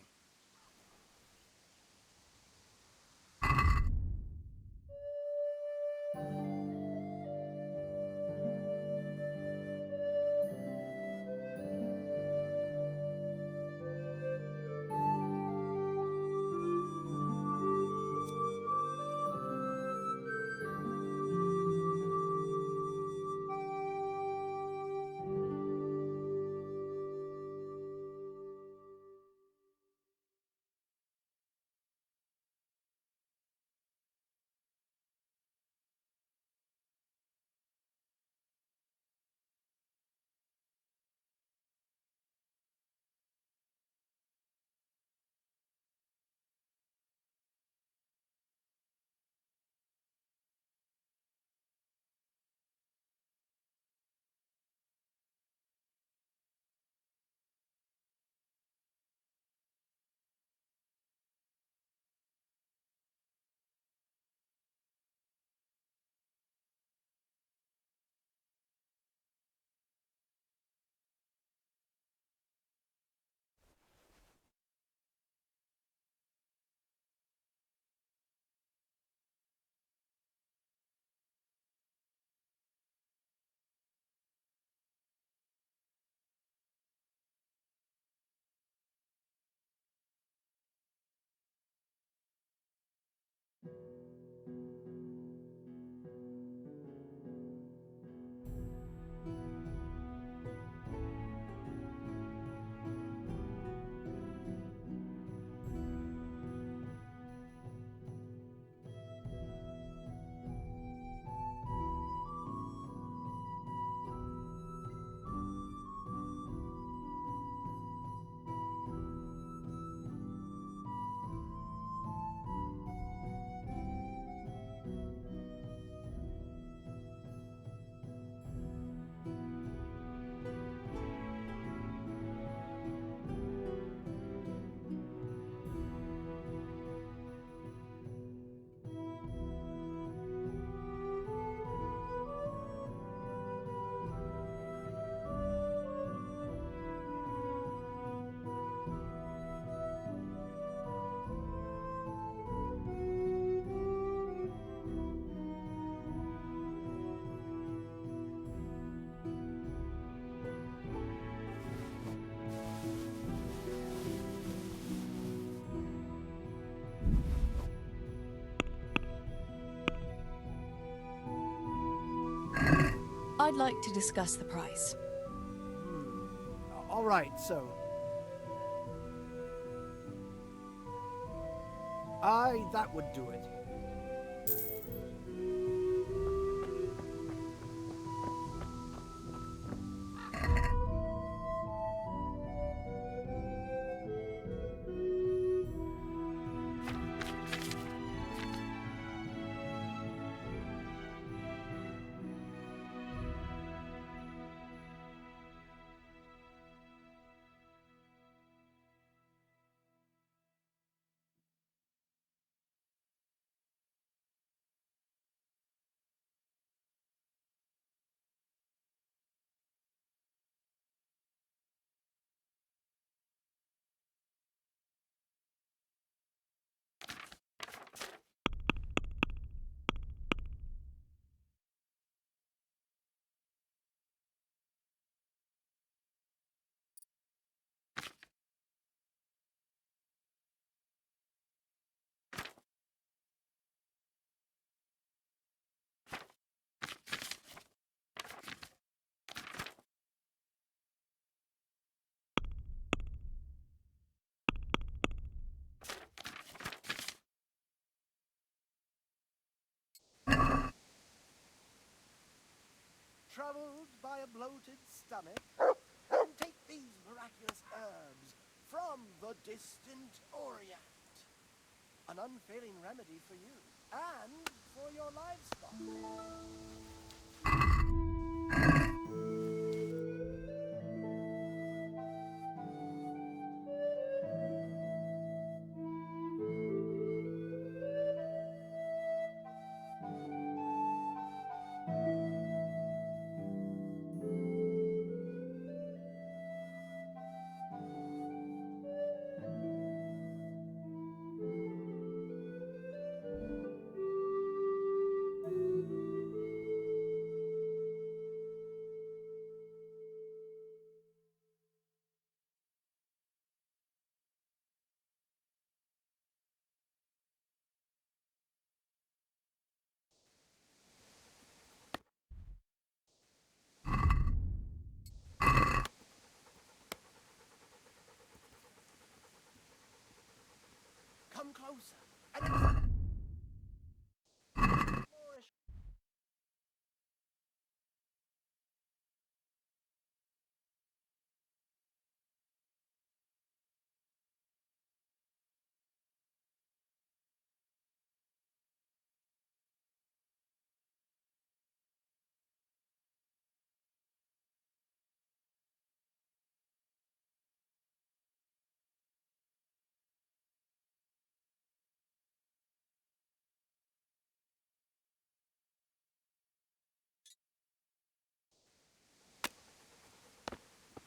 I'd like to discuss the price. All right, so... Aye, that would do it. Troubled by a bloated stomach, then take these miraculous herbs from the distant Orient. An unfailing remedy for you and for your livestock. Come closer.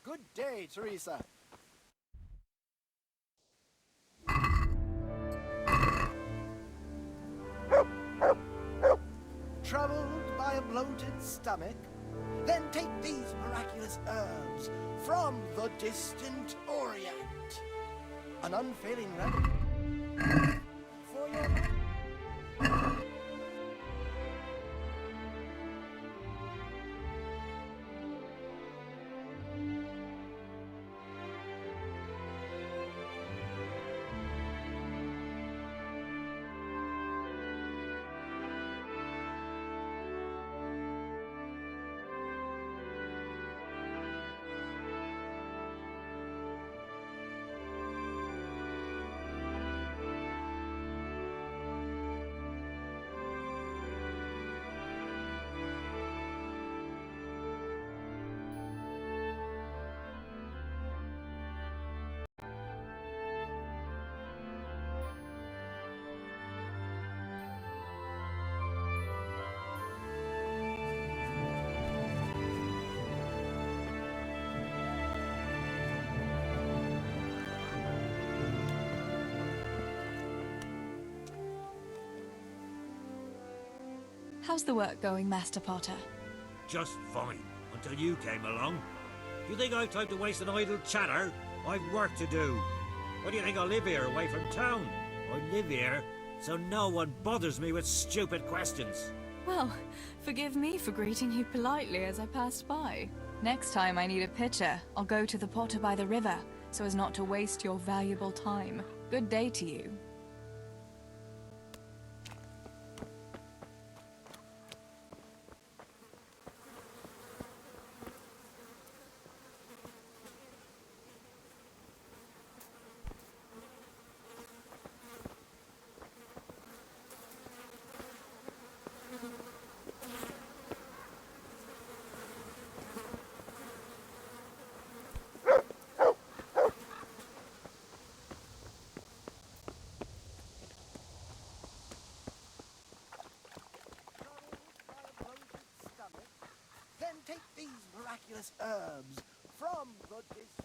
Good day, Teresa. Troubled by a bloated stomach? Then take these miraculous herbs from the distant Orient. An unfailing remedy for your life. How's the work going, Master Potter? Just fine, until you came along. Do you think I've time to waste on idle chatter? I've work to do. Why do you think I live here, away from town? I live here so no one bothers me with stupid questions. Well, forgive me for greeting you politely as I passed by. Next time I need a pitcher, I'll go to the potter by the river, so as not to waste your valuable time. Good day to you. Then take these miraculous herbs from the distant.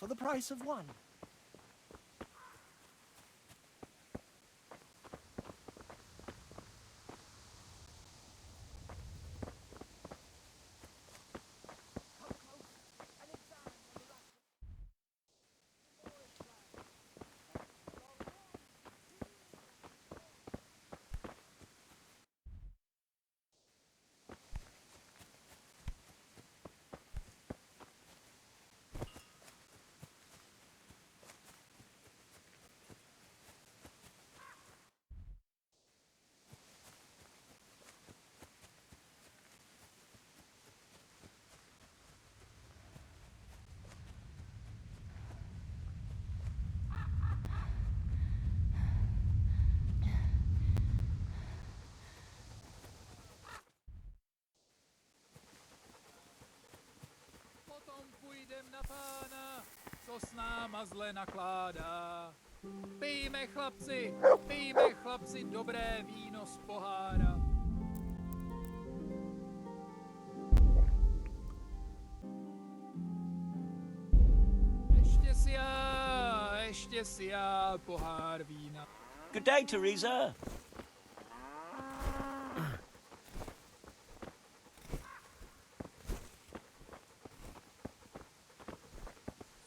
for the price of one. Potom půjdem na pána, co s náma zle nakládá. Pijme chlapci, dobré víno z pohára. Ještě si já pohár vína. Good day, Teresa.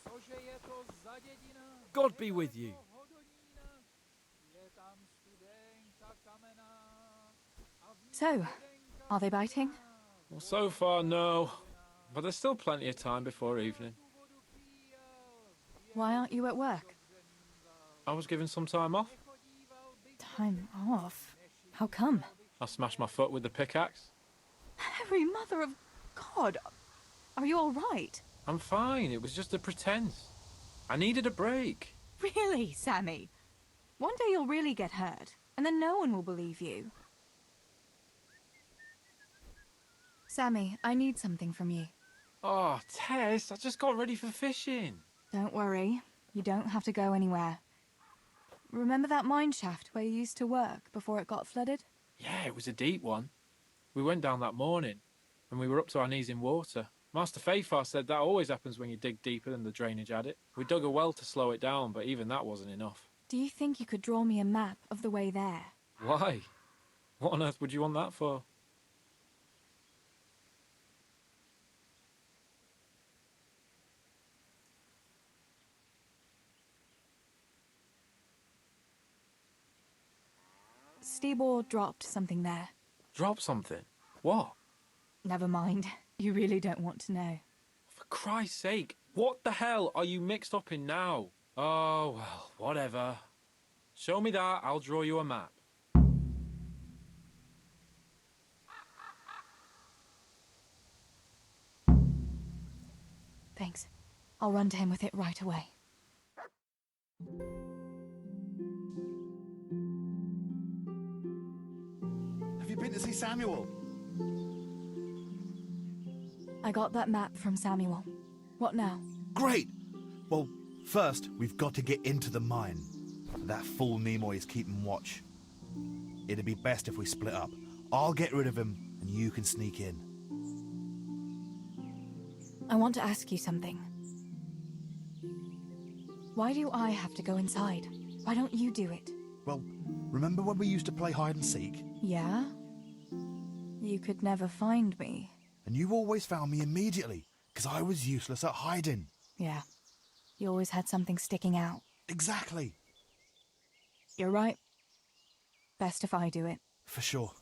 Cože je to za dědina? God be with you. Je tam studenka kamená. So, are they biting? Well, so far, no. But there's still plenty of time before evening. Why aren't you at work? I was given some time off. Time off? How come? I smashed my foot with the pickaxe. Mary, Mother of God! Are you all right? I'm fine. It was just a pretense. I needed a break. Really, Sammy? One day you'll really get hurt, and then no one will believe you. Sammy, I need something from you. Oh, Tess, I just got ready for fishing. Don't worry. You don't have to go anywhere. Remember that mine shaft where you used to work before it got flooded? Yeah, it was a deep one. We went down that morning, and we were up to our knees in water. Master Fafar said that always happens when you dig deeper than the drainage had it. We dug a well to slow it down, but even that wasn't enough. Do you think you could draw me a map of the way there? Why? What on earth would you want that for? Stibor dropped something there. Drop something? What? Never mind. You really don't want to know. For Christ's sake, what the hell are you mixed up in now? Oh, well, whatever. Show me that, I'll draw you a map. Thanks. I'll run to him with it right away. Have you been to see Samuel? I got that map from Samuel. What now? Great! Well, first, we've got to get into the mine. That fool Nimoy is keeping watch. It'd be best if we split up. I'll get rid of him, and you can sneak in. I want to ask you something. Why do I have to go inside? Why don't you do it? Well, remember when we used to play hide and seek? Yeah? You could never find me. And you always found me immediately, because I was useless at hiding. Yeah. You always had something sticking out. Exactly. You're right. Best if I do it. For sure.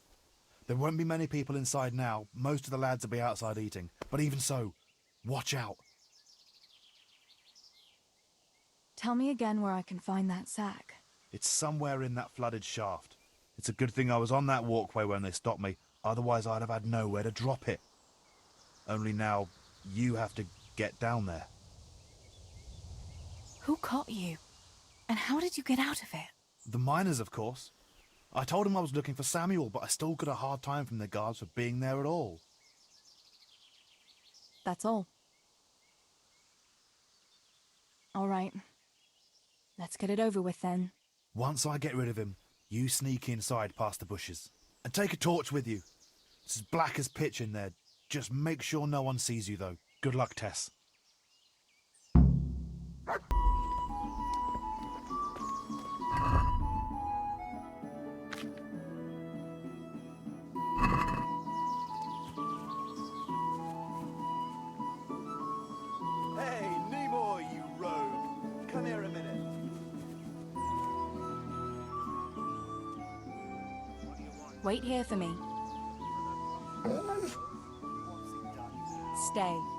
There won't be many people inside now. Most of the lads will be outside eating. But even so, watch out. Tell me again where I can find that sack. It's somewhere in that flooded shaft. It's a good thing I was on that walkway when they stopped me. Otherwise, I'd have had nowhere to drop it. Only now, you have to get down there. Who caught you? And how did you get out of it? The miners, of course. I told him I was looking for Samuel, but I still got a hard time from the guards for being there at all. That's all. All right. Let's get it over with then. Once I get rid of him, you sneak inside past the bushes. And take a torch with you. It's as black as pitch in there. Just make sure no one sees you, though. Good luck, Tess. Wait here for me. Stay.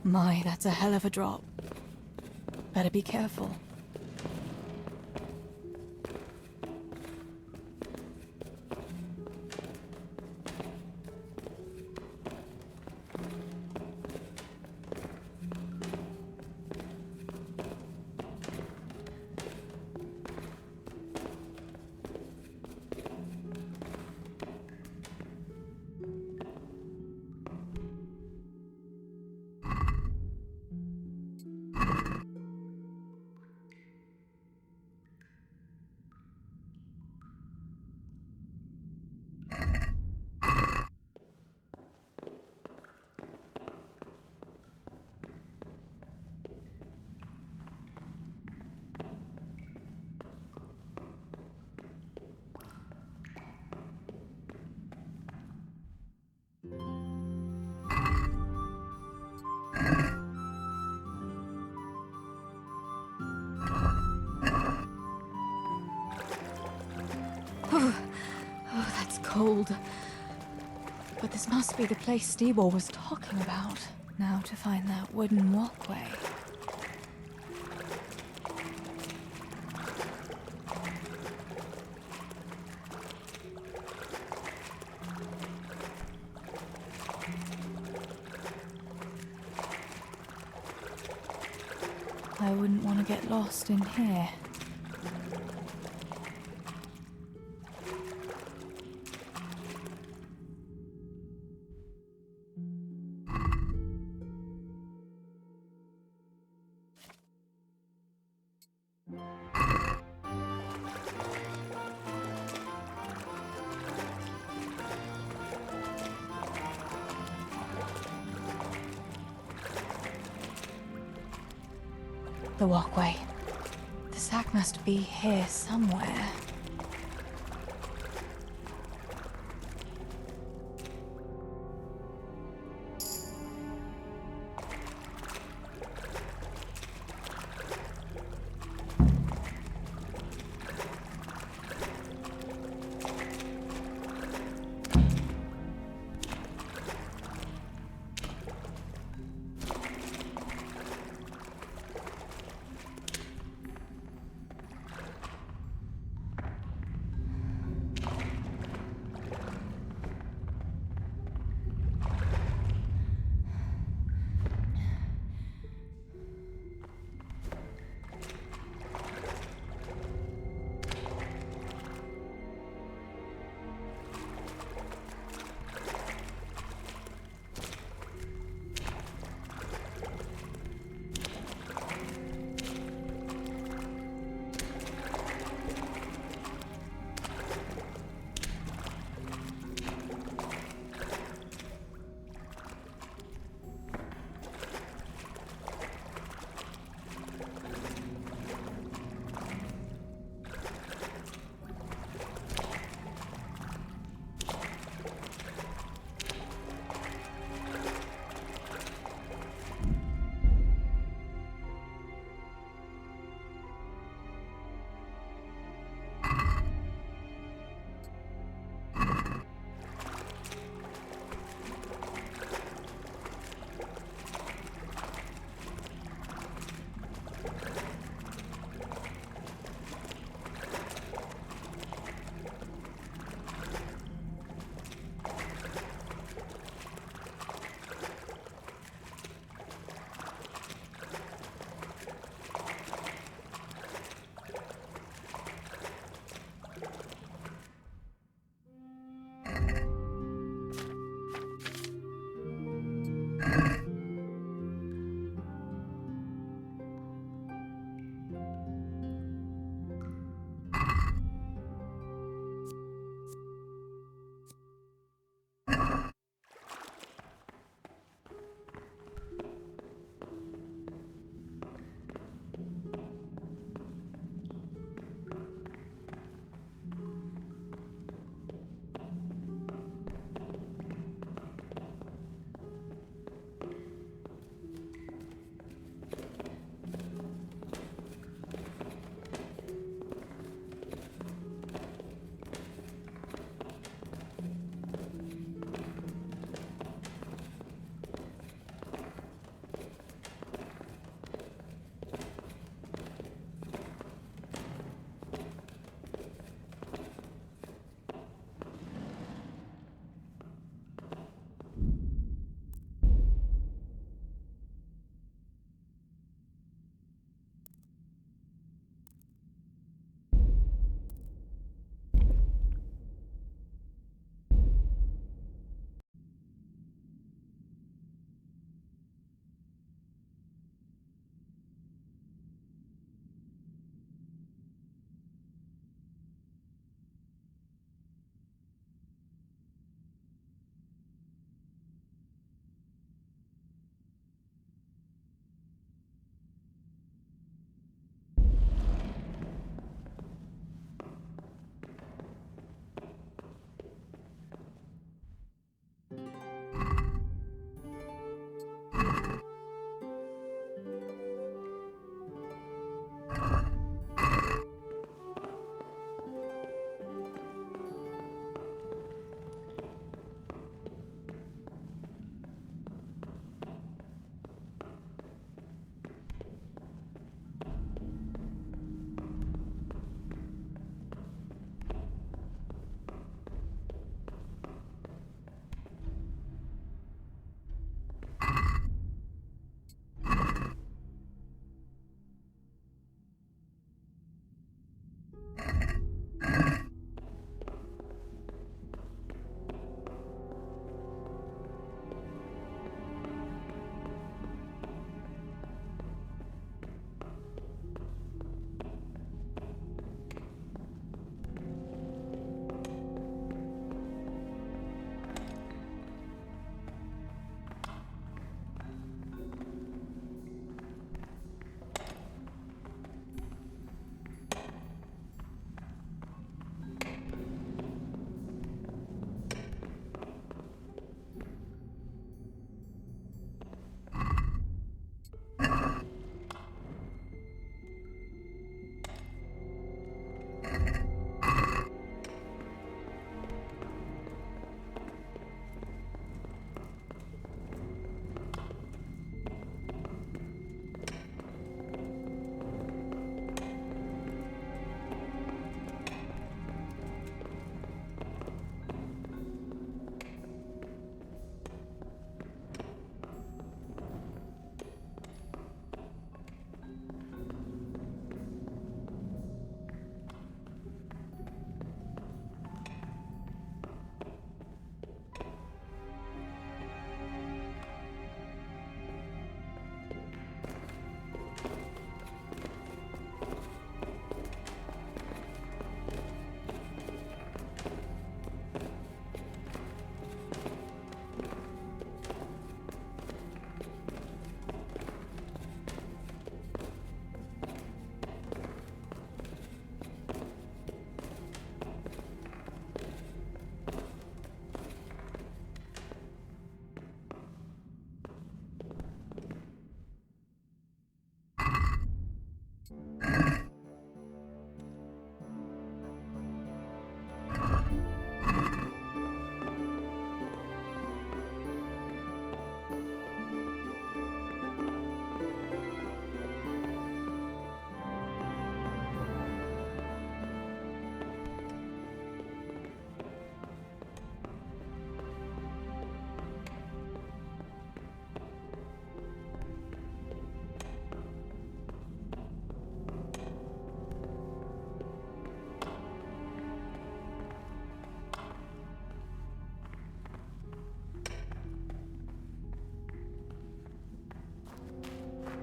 My, that's a hell of a drop. Better be careful. Oh, that's cold. But this must be the place Steebor was talking about. Now to find that wooden walkway. I wouldn't want to get lost in here. The walkway. The sack must be here somewhere.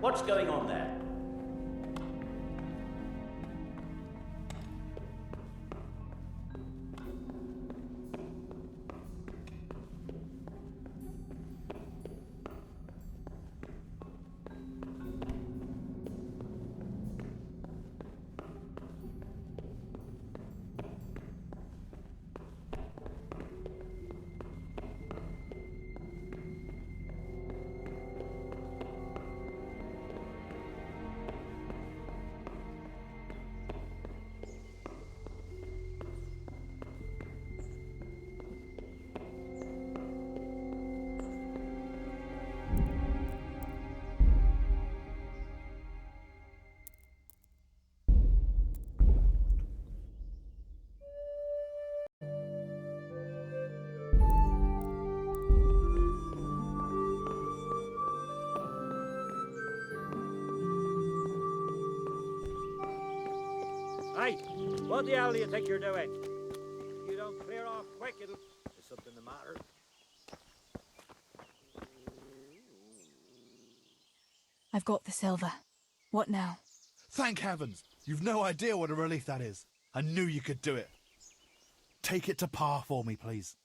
What's going on there? Hey, what the hell do you think you're doing? If you don't clear off quick, it'll... Is something the matter? I've got the silver. What now? Thank heavens! You've no idea what a relief that is. I knew you could do it. Take it to Pa for me, please.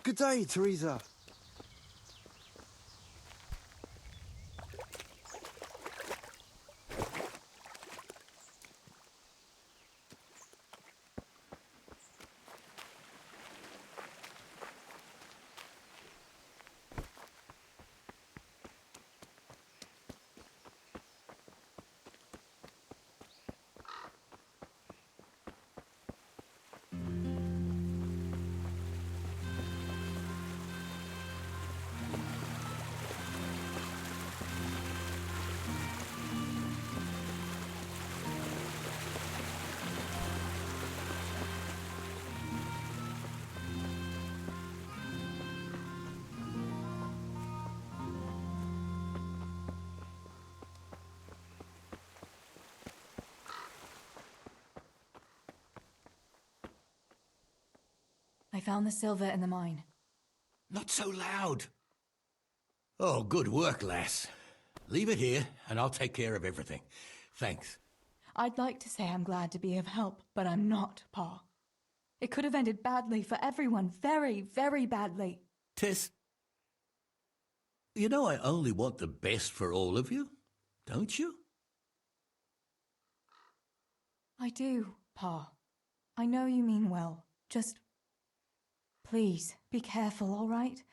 Good day, Teresa. found the silver in the mine. Not so loud. Oh, good work, lass. Leave it here, and I'll take care of everything. Thanks. I'd like to say I'm glad to be of help, but I'm not, Pa. It could have ended badly for everyone. Very, very badly. Tess, you know I only want the best for all of you, don't you? I do, Pa. I know you mean well. Just... please, be careful, all right?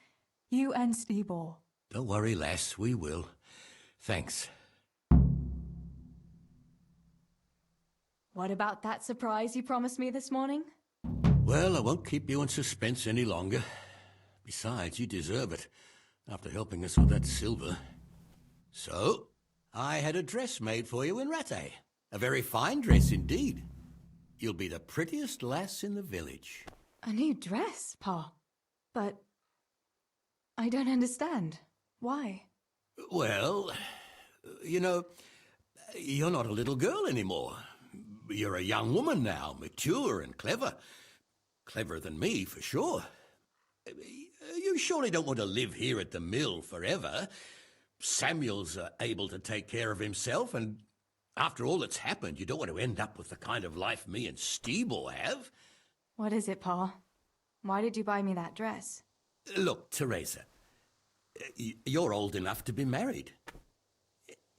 You and Steebor. Don't worry, lass, we will. Thanks. What about that surprise you promised me this morning? Well, I won't keep you in suspense any longer. Besides, you deserve it, after helping us with that silver. So, I had a dress made for you in Rattay. A very fine dress indeed. You'll be the prettiest lass in the village. A new dress, Pa. But... I don't understand. Why? Well, you know, you're not a little girl anymore. You're a young woman now, mature and clever. Cleverer than me, for sure. You surely don't want to live here at the mill forever. Samuel's able to take care of himself, and after all that's happened, you don't want to end up with the kind of life me and Steebor have. What is it, Pa? Why did you buy me that dress? Look, Teresa, you're old enough to be married.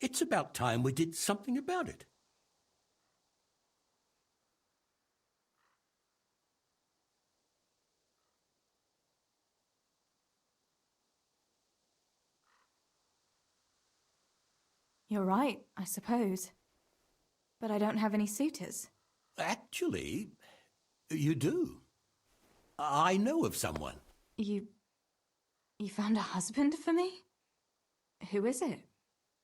It's about time we did something about it. You're right, I suppose. But I don't have any suitors. Actually, you do. I know of someone. You found a husband for me? Who is it?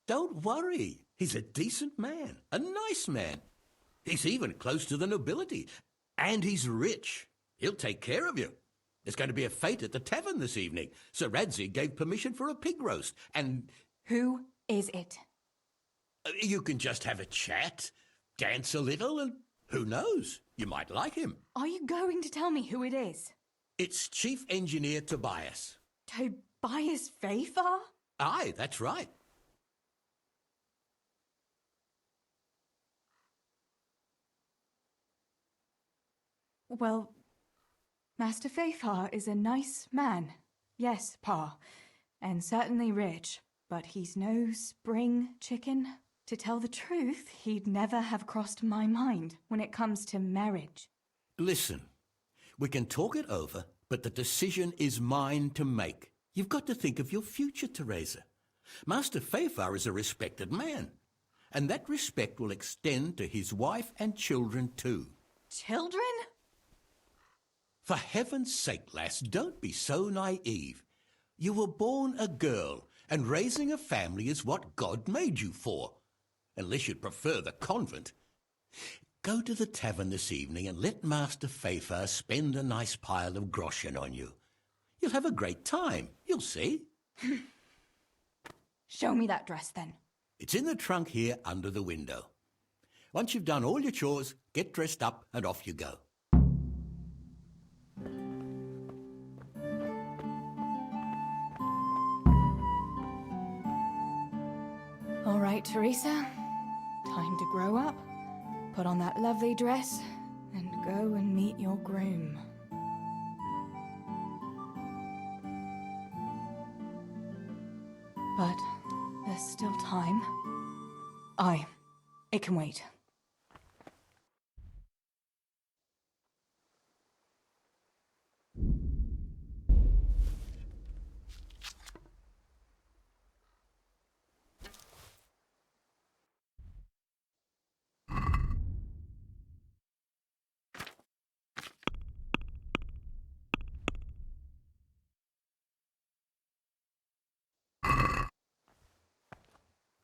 Don't worry. He's a decent man. A nice man. He's even close to the nobility. And he's rich. He'll take care of you. There's going to be a fete at the tavern this evening. Sir Radzig gave permission for a pig roast, and... Who is it? You can just have a chat, dance a little, and who knows? You might like him. Are you going to tell me who it is? It's Chief Engineer Tobias. Tobias Fafar? Aye, that's right. Well, Master Fafar is a nice man. Yes, Pa. And certainly rich. But he's no spring chicken. To tell the truth, he'd never have crossed my mind when it comes to marriage. Listen, we can talk it over, but the decision is mine to make. You've got to think of your future, Teresa. Master Fafar is a respected man, and that respect will extend to his wife and children too. Children? For heaven's sake, lass, don't be so naive. You were born a girl, and raising a family is what God made you for. Unless you'd prefer the convent. Go to the tavern this evening and let Master Fafar spend a nice pile of groschen on you. You'll have a great time, you'll see. Show me that dress, then. It's in the trunk here under the window. Once you've done all your chores, get dressed up and off you go. All right, Teresa. Time to grow up, put on that lovely dress, and go and meet your groom. But there's still time. Aye, it can wait.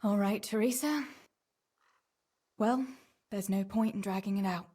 All right, Teresa. Well, there's no point in dragging it out.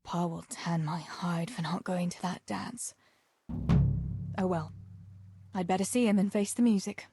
Pa will tan my hide for not going to that dance. Oh well. I'd better see him and face the music.